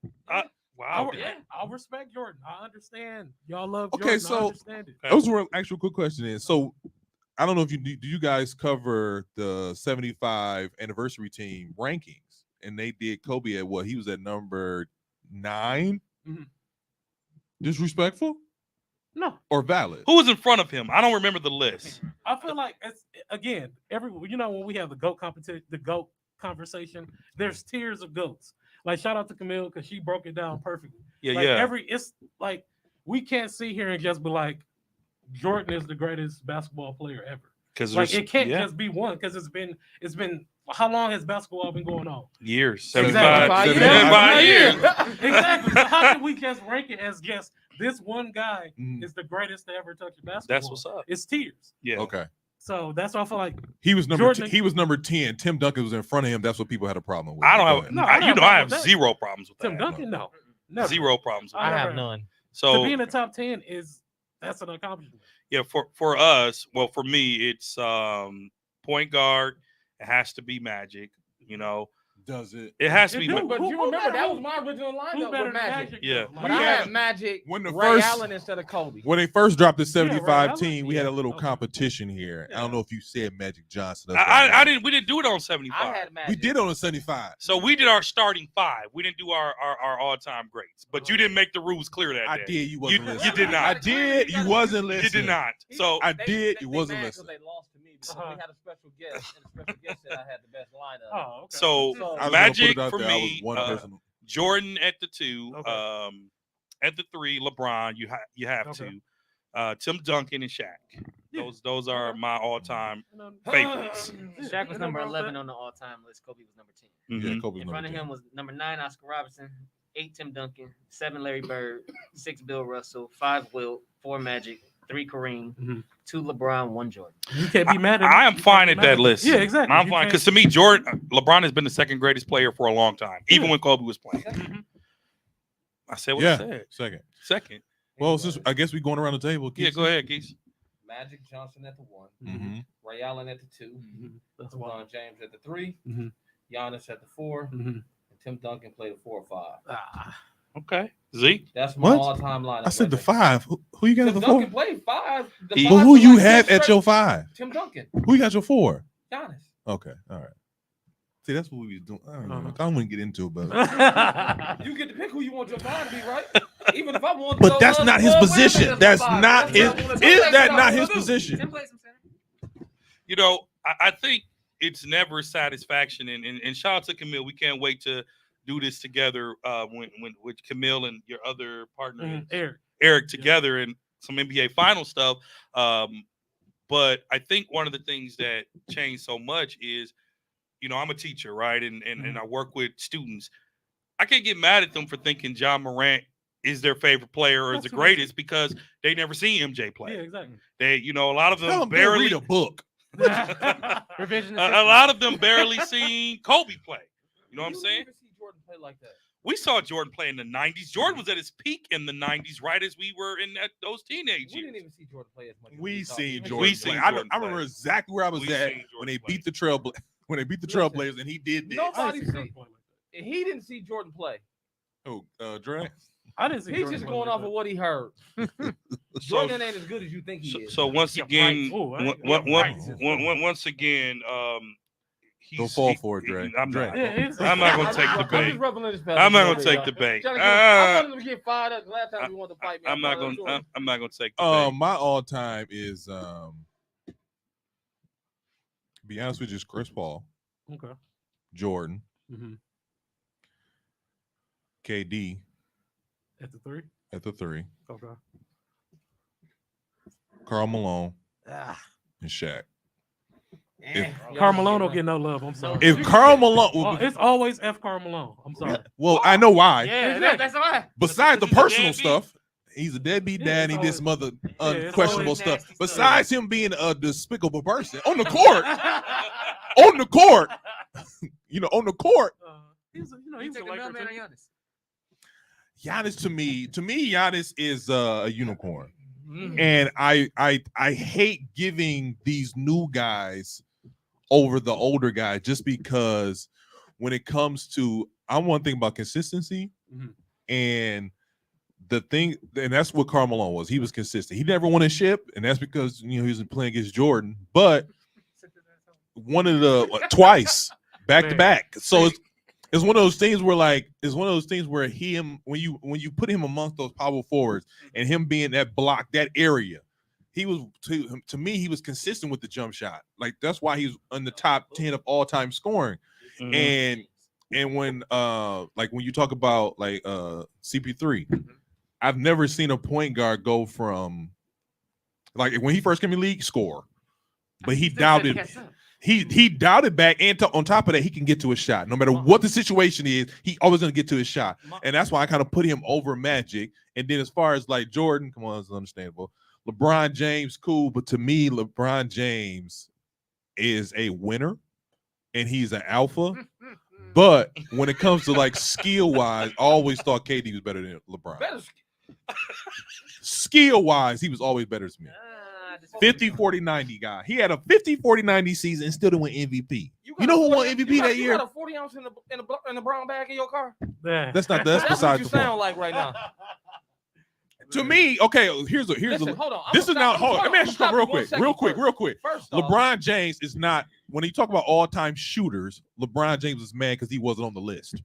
Wow. I respect Jordan. I understand. Y'all love Jordan. Okay, so I understand it. that was an actual quick question is. So I don't know if do you guys cover the 75 anniversary team rankings? And they did Kobe at what? He was at number 9. Disrespectful? No. Or valid? Who was in front of him? I don't remember the list. I feel like it's again, when we have the GOAT competition, the GOAT conversation, there's tiers of GOATs. Like shout out to Camille because she broke it down perfectly. Yeah, like, yeah. It's like we can't sit here and just be like Jordan is the greatest basketball player ever. Because like it can't just be one because it's been how long has basketball been going on? Years. 75 years. 75 years. Exactly. So how can we just rank it as just this one guy Mm. is the greatest to ever touch basketball? That's what's up. It's tiers. Yeah. Okay. So that's why I feel like He was number Jordan- he was number 10. Tim Duncan was in front of him. That's what people had a problem with. I don't Go have. ahead. No, I, I don't you know, have I have that. zero problems with Tim that. Duncan, no. Never. Zero problems with I that. have none. So To be in the top 10 that's an accomplishment. yeah, for us, well, for me, it's point guard. It has to be Magic. You know, Does it? it has to It be. do, But Who- you who remember better- that who- was my original Who lineup better with than Magic. Yeah. though? But We I had- had Magic, when the Ray first- Allen instead of Kobe. When they first dropped the Ray 75 Allen? team, we had a Yeah, little okay. competition here. I don't know if you said Magic Johnson. I didn't. We didn't do it on I 75. had Magic. We did on the 75. So we did our starting five. We didn't do our all-time greats. But you didn't make the rules clear that I day. did. You wasn't You listening. did not. I did. You wasn't You listening. did not. So I did. You wasn't mad 'cause listening. They lost to me because Uh-huh. we had a special guest, and the special guest said I had the best lineup. Oh, okay. so So- I was gonna put Magic it out for there. I was me. one person. Jordan at the 2. Okay. At the 3, LeBron. You have Okay. to. Tim Duncan and Shaq. Yeah. Those are Okay. my all-time And, favorites. Shaq was number 11 on the all-time list. Kobe was number 10. Yeah, Mhm. Kobe's In number front of 10. him was number 9, Oscar Robertson, 8, Tim Duncan, 7, Larry Bird, 6, Bill Russell, 5, Wilt, 4, Magic, 3, Kareem, Mhm. 2, LeBron, 1, Jordan. You can't be mad at I am you fine can't at be mad that list. Yeah, exactly. I'm You fine can't- because to me, LeBron has been the second greatest player for a long time, even Yeah. when Kobe was playing. Mhm. I said what I Yeah, said. second. Second. Well, since I guess we going around the table. Yeah, Keith. go ahead, Keith. Magic Johnson at the 1, Mhm. Ray Allen at the 2, That's why. LeBron James at the 3, Mhm. Giannis at the 4, Mhm. and Tim Duncan played a 4 or 5. Ah, Okay. Zeke. That's my What? all-time lineup. I said the right there. 5. Who you got at Tim the 4? Duncan played 5. The He- But 5 who was you like had six at your straight- 5? Tim Duncan, Who you got your 4? Giannis. Okay, all right. See, that's what we was doing. I don't know. Uh-huh. I don't want to get into it, but You get to pick who you want your 5 to be, right? Even if I want. but that's not his position. That's not his. Is that not his position? Tim plays some center. You know, I think it's never satisfaction, and shout out to Camille. We can't wait to do this together when with Camille and your other partner Eric. together and some NBA final stuff. But I think one of the things that changed so much is, you know, I'm a teacher, right? And I work with students. I can't get mad at them for thinking John Morant is their favorite player or is the greatest because they never seen MJ play. Yeah, exactly. They, you know, a lot of Tell them him to barely read a book. Revision. a lot of them barely seen Kobe play. You know what I'm saying? Never see Jordan play like that. We saw Jordan play in the 90s. Jordan was at his peak in the 90s, right as we were in those teenage We years. didn't even see Jordan play as much. as We thought. seen We Jordan seen play. Jordan I remember play. exactly where I was We at seen when they Jordan beat the Trailblazers, and he did this. Nobody I see. He didn't see Jordan play. Oh, Dre. I didn't see. He's Jordan just play going like off that. of what he heard. So, Jordan ain't as good as you think he is. so once Yeah, again, right. Ooh, I- once again, Don't fall for it, Dre. I'm Dre. not. Yeah, it's- I'm not gonna take the I'm bait. just rubbing his I'm not gonna feathers. take the bait. I wanted him to get fired up. Last time he wanted to fight me. I'm not fired up gonna. too. I'm not gonna take the bait. My all time is be honest with you, is Chris Paul, Okay. Jordan, Mm-hmm. KD At the 3. at the 3, Okay. Karl Malone, Ah. and Shaq. Eh. Carmelo don't get no love. I'm sorry. If Karl Malone, Oh, it's always F. Carmelo. I'm sorry. well, I know why. Yeah, Exactly. that's why. Besides the He's a personal deadbeat. stuff, he's a deadbeat Yeah, dad. And he did it's some other it's unquestionable always stuff. nasty stuff. Besides him being a despicable person on the court, on the court, on the court. He's a, You he's a take the Laker mailman too. or Giannis? Giannis to me, Giannis is a unicorn, Mm. and I hate giving these new guys over the older guys just because when it comes to, I want to think about consistency, Mhm. and the thing, and that's what Karl Malone was. He was consistent. He never won a ship, and that's because he was playing against Jordan, but one of the twice back to Man. back. So it's one of those things where when you put him amongst those power forwards and him being that block, that area, he was to me, he was consistent with the jump shot. Like that's why he's in the top 10 of all time scoring. Mhm. And when like when you talk about like CP3, I've never seen a point guard go from like when he first came in the league, score. But he doubted he dialed it back, and on top of that, he can get to a shot. No matter what the situation is, he always gonna get to his shot, and that's why I kind of put him over Magic. And then as far as like Jordan, come on, it's understandable. LeBron James, cool, but to me, LeBron James is a winner, and he's an alpha. But when it comes to like skill wise, I always thought KD was better than LeBron. Skill wise, he was always better than me. 50, 40, 90 guy. He had a 50, 40, 90 season and still didn't win MVP. You know who won MVP that year? You got a 40 ounce in the brown bag in your car? Yeah. That's what besides you the point. sound like right now. To me, okay, here's Listen, a hold on. this is now hold on. Let me ask you something real quick. First LeBron James is not, when you talk about all-time shooters, LeBron James is mad because he wasn't on the list.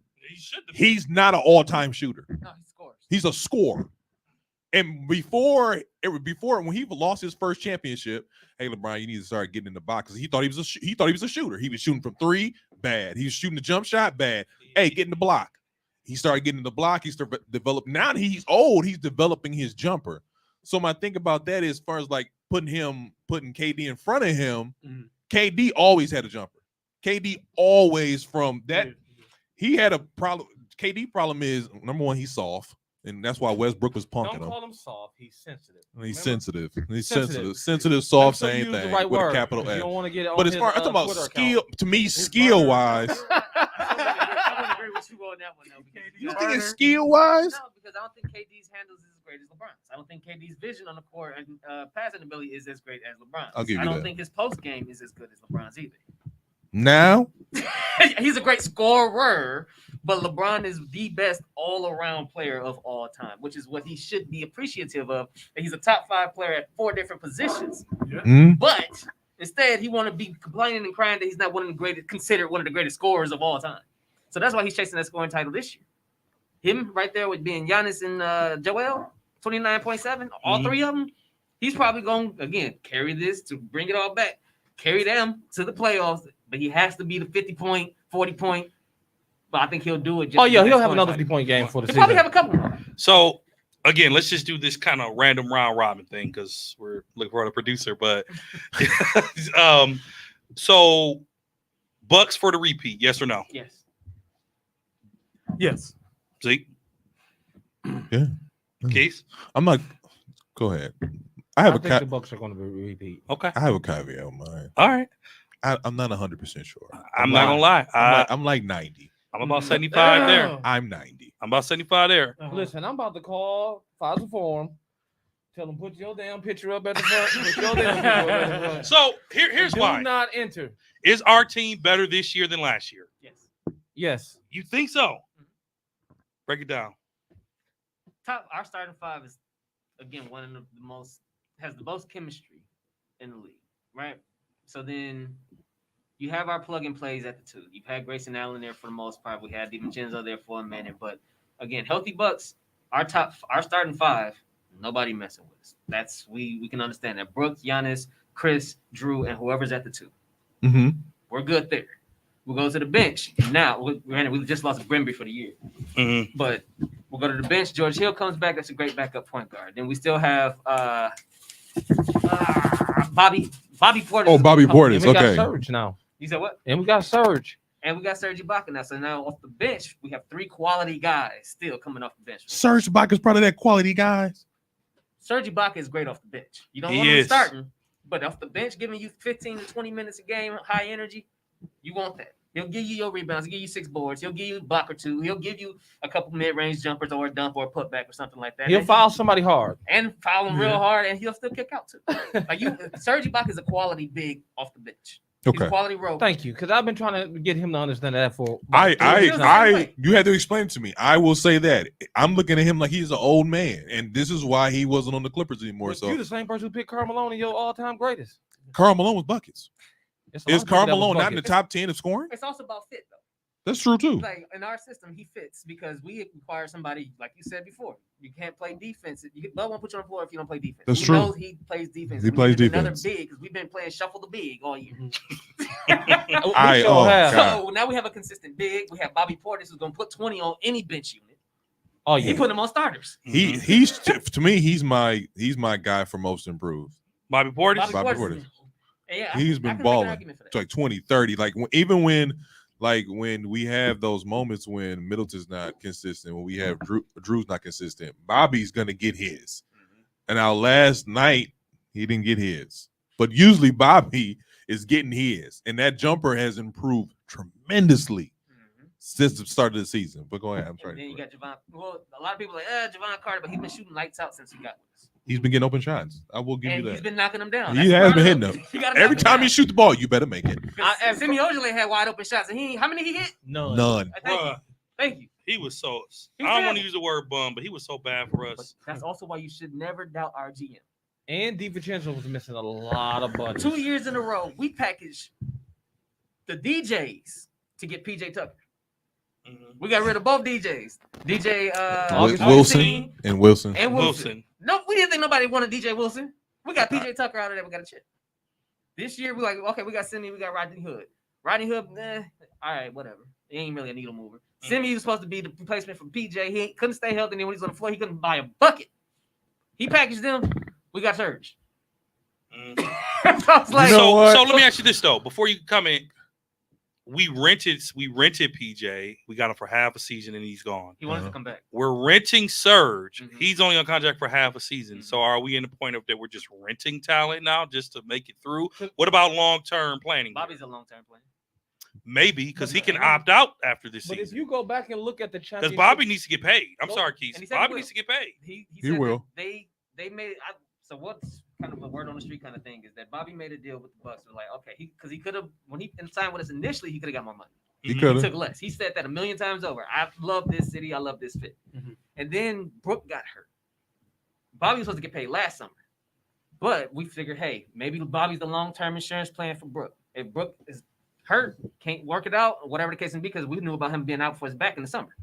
He's not an all-time shooter. No, he scores. He's a scorer. And before when he lost his first championship, hey LeBron, you need to start getting in the box, because he thought he was a shooter. He was shooting from three, bad. He was shooting the jump shot, bad. Hey, get in the block. He started getting in the block. He started developing. Now that he's old, he's developing his jumper. So my thing about that is, as far as like putting KD in front of him, KD always had a jumper. KD always from that. He had a problem. KD problem is, number one, he's soft. And that's why Westbrook was punking him. Don't call him soft. He's sensitive. He's sensitive. He's sensitive, soft, same thing right with word. a capital S. You don't want to get it on but as far as I'm talking about skill, to me, skill wise, I would agree with you on that one, though. you think it's skill wise? No, because I don't think KD's handles is as great as LeBron's. I don't think KD's vision on the court and passing ability is as great as LeBron's. I'll give you I don't that. think his post game is as good as LeBron's either. Now, he's a great scorer, but LeBron is the best all-around player of all time, which is what he should be appreciative of. That he's a top 5 player at 4 different positions, but instead he want to be complaining and crying that he's not considered one of the greatest scorers of all time. So that's why he's chasing that scoring title this year. Him right there with being Giannis and Joel, 29.7, all 3 of them. He's probably going to again carry this to bring it all back, carry them to the playoffs. But he has to be the 50-point, 40-point. But I think he'll do it. He'll have another 50-point game for the season. He'll probably have a couple more. So, again, let's just do this kind of random round robin thing because we're looking for a producer. But so Bucks for the repeat, yes or no? Yes. Yes. Zeke? Yeah. Keith? I'm not. Go ahead. I think the Bucks are going to be repeat. Okay. I have a caveat on mine. All right. I'm not 100% sure. I'm not gonna lie. I'm like 90. I'm about 75 there. I'm 90. I'm about 75 there. Listen, I'm about to call Pfizer Forum. Tell them put your damn picture up at the front. Put your damn picture up at the front. So here's why. Do not enter. Is our team better this year than last year? Yes. Yes. You think so? Break it down. Our starting 5 is again one of the most has the most chemistry in the league, right? So then you have our plug and plays at the 2. You've had Grayson Allen there for the most part. We had DiVincenzo there for a minute, but again, healthy Bucks. Our starting 5, nobody messing with us. That's we can understand that. Brooks, Giannis, Chris, Drew, and whoever's at the 2. Mm-hmm. We're good there. We'll go to the bench. Now, we just lost Brimby for the year. Mm-hmm. But we'll go to the bench. George Hill comes back. That's a great backup point guard. Then we still have Bobby Portis. Oh, Bobby Portis. And we got Okay. Surge now. You said what? And we got Surge. And we got Serge Ibaka now. So now off the bench, we have 3 quality guys still coming off the bench. Serge Ibaka's probably that quality guys. Serge Ibaka is great off the bench. You don't He want him is. starting, but off the bench, giving you 15 to 20 minutes a game, high energy, you want that. He'll give you your rebounds. He'll give you 6 boards. He'll give you a block or 2. He'll give you a couple mid-range jumpers or a dump or a putback or something like that. He'll And foul somebody hard. and foul him real hard, and he'll still kick out too. Serge Ibaka is a quality big off the bench. He's Okay. a quality role. Thank you, because I've been trying to get him to understand that for. You had to explain it to me. I will say that I'm looking at him like he's an old man, and this is why he wasn't on the Clippers anymore. So You're the same person who picked Karl Malone in your all-time greatest. Karl Malone was buckets. It's a lot Is of people Karl that was Malone not in the buckets. top 10 of scoring? It's also about fit though. That's true too. Like in our system, he fits because we require somebody, like you said before, you can't play defense. Bud won't put you on the floor if you don't play defense. That's He true. knows he plays defense. He We plays need defense. Another big because we've been playing shuffle the big all year. I sure have. God. So now we have a consistent big. We have Bobby Portis who's going to put 20 on any bench unit. Oh He yeah. putting them on starters. He's to me he's my guy for most improved. Bobby Portis. Bobby Portis. Yeah, He's been balling. It's like 20, 30. Like even when we have those moments when Middleton's not consistent, when we have Drew's not consistent, Bobby's gonna get his. And now last night he didn't get his, but usually Bobby is getting his, and that jumper has improved tremendously since the start of the season. But go ahead. I'm sorry. And then you got Javon. Well, a lot of people are like, Javon Carter, but he's been shooting lights out since he got with us. He's been getting open shots. I will give you that. He's been knocking them down. He has been hitting them. Every time you shoot the ball, you better make it. Semi Ojale had wide open shots, and how many he hit? None. Thank you. He was so. I don't want to use the word bum, but he was so bad for us. But that's also why you should never doubt our GM. And DiVincenzo was missing a lot of budget. 2 years in a row, we packaged the DJs to get PJ Tucker. We got rid of both DJs. DJ Wilson and Wilson. No, we didn't think nobody wanted DJ Wilson. We got PJ Tucker out of there. We got a chip. This year, we're like, okay, we got Simi, we got Rodney Hood. Rodney Hood, all right, whatever. He ain't really a needle mover. Simi was supposed to be the replacement for PJ. He couldn't stay healthy, and then when he's on the floor, he couldn't buy a bucket. He packaged them. We got Surge. So let me ask you this though. Before you come in, we rented PJ. We got him for half a season, and he's gone. He wanted to come back. We're renting Surge. He's only on contract for half a season. So are we in the point of that we're just renting talent now just to make it through? What about long-term planning? Bobby's a long-term plan. Maybe because he can opt out after this season. But if you go back and look at the championship, because Bobby needs to get paid. I'm sorry, Keith. Bobby needs to get paid. He will. They made it. So what's kind of a word on the street kind of thing is that Bobby made a deal with the Bucks. Was like, okay, because he could have when he signed with us initially, he could have got more money. He took less. He said that a million times over. I love this city. I love this fit. And then Brooke got hurt. Bobby was supposed to get paid last summer, but we figured, hey, maybe Bobby's the long-term insurance plan for Brooke. If Brooke is hurt, can't work it out, or whatever the case may be, because we knew about him being out for his back in the summer.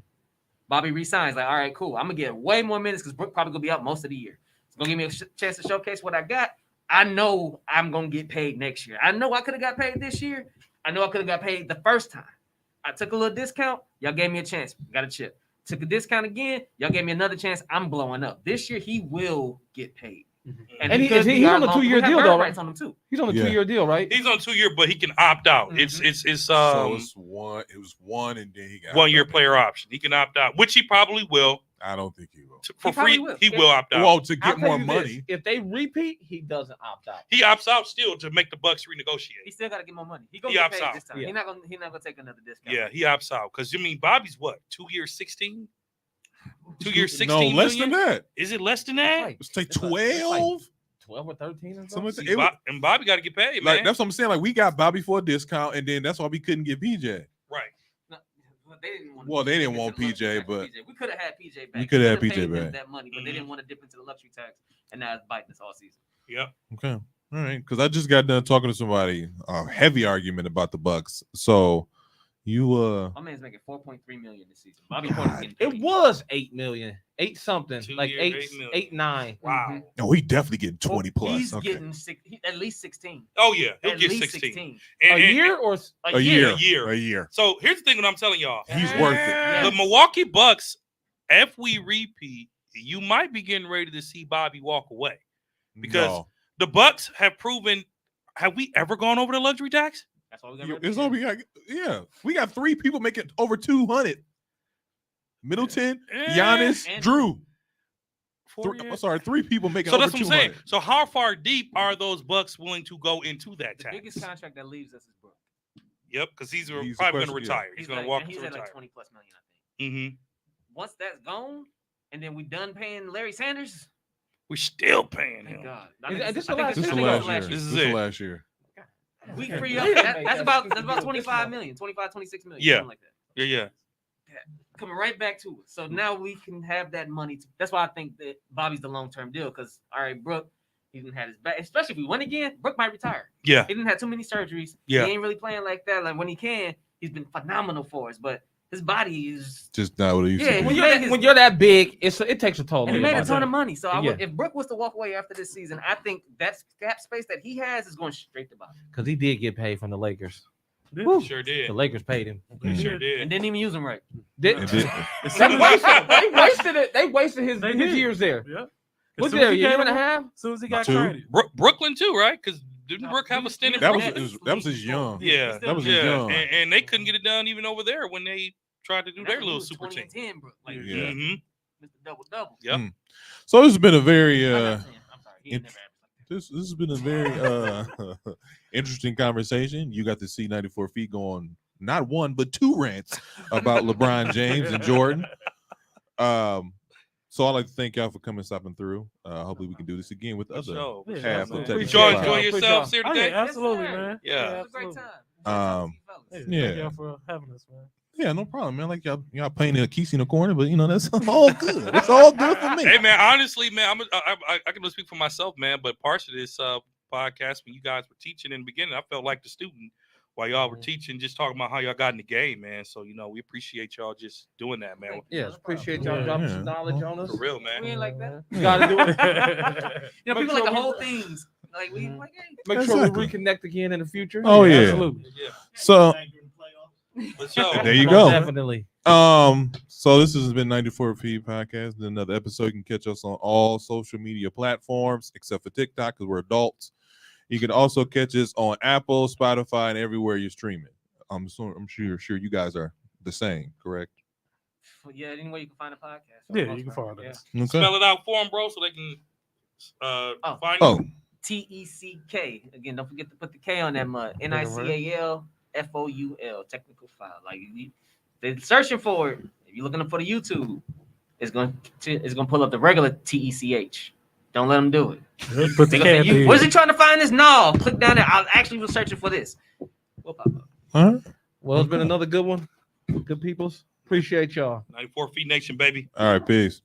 Bobby resigns. Like, all right, cool. I'm gonna get way more minutes because Brooke probably gonna be out most of the year. It's gonna give me a chance to showcase what I got. I know I'm gonna get paid next year. I know I could have got paid this year. I know I could have got paid the first time. I took a little discount. Y'all gave me a chance. Got a chip. Took a discount again. Y'all gave me another chance. I'm blowing up. This year he will get paid. And he's on a 2-year deal though, right? On him too. He's on a 2-year deal, right? He's on 2 year, but he can opt out. So it's one. It was one, and then he got 1 year player option. He can opt out, which he probably will. I don't think he will. For free, he will opt out. Well, to get more money. If they repeat, he doesn't opt out. He opts out still to make the Bucks renegotiate. He still got to get more money. He gonna get paid this time. He's not gonna take another discount. Yeah, he opts out because Bobby's what 2 years 16. 2 years 16. No, less than that. Is it less than that? Let's take 12. 12 or 13 or something. And Bobby got to get paid, like man. That's what I'm saying. Like we got Bobby for a discount, and then that's why we couldn't get PJ. Right. No, they didn't want PJ, but we could have had PJ back. We could have had PJ back. That money, but they didn't want to dip into the luxury tax, and now it's biting us all season. Yep. Okay. All right. Because I just got done talking to somebody, a heavy argument about the Bucks. So you my man's making $4.3 million this season. Bobby it was $8 million, 8 something, 2 like years, 8, 9. Wow. No, he definitely getting 20 plus. He's getting at least 16. Oh yeah, he'll at get least 16. A year or a year? A year. So here's the thing: what I'm telling y'all, he's worth it. The Milwaukee Bucks, if we repeat, you might be getting ready to see Bobby walk away because the Bucks have proven. Have we ever gone over the luxury tax? That's why we got. We got 3 people making over 200. Middleton, Giannis, and Drew. 3 people making over 200. So that's what I'm saying. So how far deep are those Bucks willing to go into that tax? The biggest contract that leaves us is Brooke. Yep, because he's probably going to retire. He's going to walk he's to at retire. like 20 plus million, I think. Once that's gone, and then we done paying Larry Sanders, we're still paying him. Thank God. This is the last year. We free up. That's about 25 million, 25, 26 million. Yeah. Something like that. Yeah. Coming right back to us. So now we can have that money. That's why I think that Bobby's the long-term deal. Because, all right, Brooke, he didn't have his back. Especially if we win again, Brooke might retire. Yeah. He didn't have too many surgeries. Yeah. He ain't really playing like that. Like when he can, he's been phenomenal for us. But his body is just not what he used to be. When you're that big, it takes a toll. And he made a ton of money. So if Brooke was to walk away after this season, I think that cap space that he has is going straight to Bobby. Because he did get paid from the Lakers. Sure did. The Lakers paid him. Sure did. And didn't even use him right. They wasted it. They wasted his years there. Yeah. Was there a year and a half? As soon as he got traded. Brooklyn too, right? Because Didn't Brooke have a stint in That front? was his young. Yeah, that was his young. and they couldn't get it done even over there when they tried to do their little super team. 2010, Brooke. Like, Yeah. Mr. Double. Yep. So this has been a very I'm sorry. He it- never averaged like this has been a very interesting conversation. You got to see 94 feet going not one but two rants about LeBron James and Jordan. So I'd like to thank y'all for coming, stopping through. Hopefully we can do this again with other sure. half of absolutely. Technical Did y'all File. enjoy yourselves here Oh, today? yeah, absolutely, Yes, sir. man. Yeah. It was a great absolutely. time. Hey, Yeah. Thank y'all for having us, man. Yeah, no problem, man. Like y'all painting a Kesey in the corner, but that's all good. It's all good for me. Hey man, honestly, man, I can only speak for myself, man. But parts of this podcast, when you guys were teaching in the beginning, I felt like the student while y'all were teaching, just talking about how y'all got in the game, man. So we appreciate y'all just doing that, man. Yes, appreciate y'all dropping some knowledge on us. For real, man. We ain't like that. You gotta do it. People like the whole things. Like we like, hey. Make sure Exactly. we reconnect again in the future. Oh yeah. Absolutely. Yeah. So For sure. there you Most go. Definitely. So this has been 94 Feet Podcast. Another episode. You can catch us on all social media platforms except for TikTok because we're adults. You can also catch us on Apple, Spotify, and everywhere you're streaming. I'm sure you guys are the same, correct? Yeah, anywhere you can find a podcast. Yeah, you can find us. Okay. Spell it out for them, bro, so they can find Oh, you. T.E.C.K. Again, don't forget to put the K on that mud. NICAL FOUL. Technical File. Like they're searching for it. If you're looking for the YouTube, it's going to pull up the regular TECH. Don't let them do it. Put the Say, cat was he trying to find this? No, click down there. I actually was searching for this. We'll pop up. all right. Well, it's been another good one. Good peoples. Appreciate y'all. 94 Feet Nation, baby. All right, peace.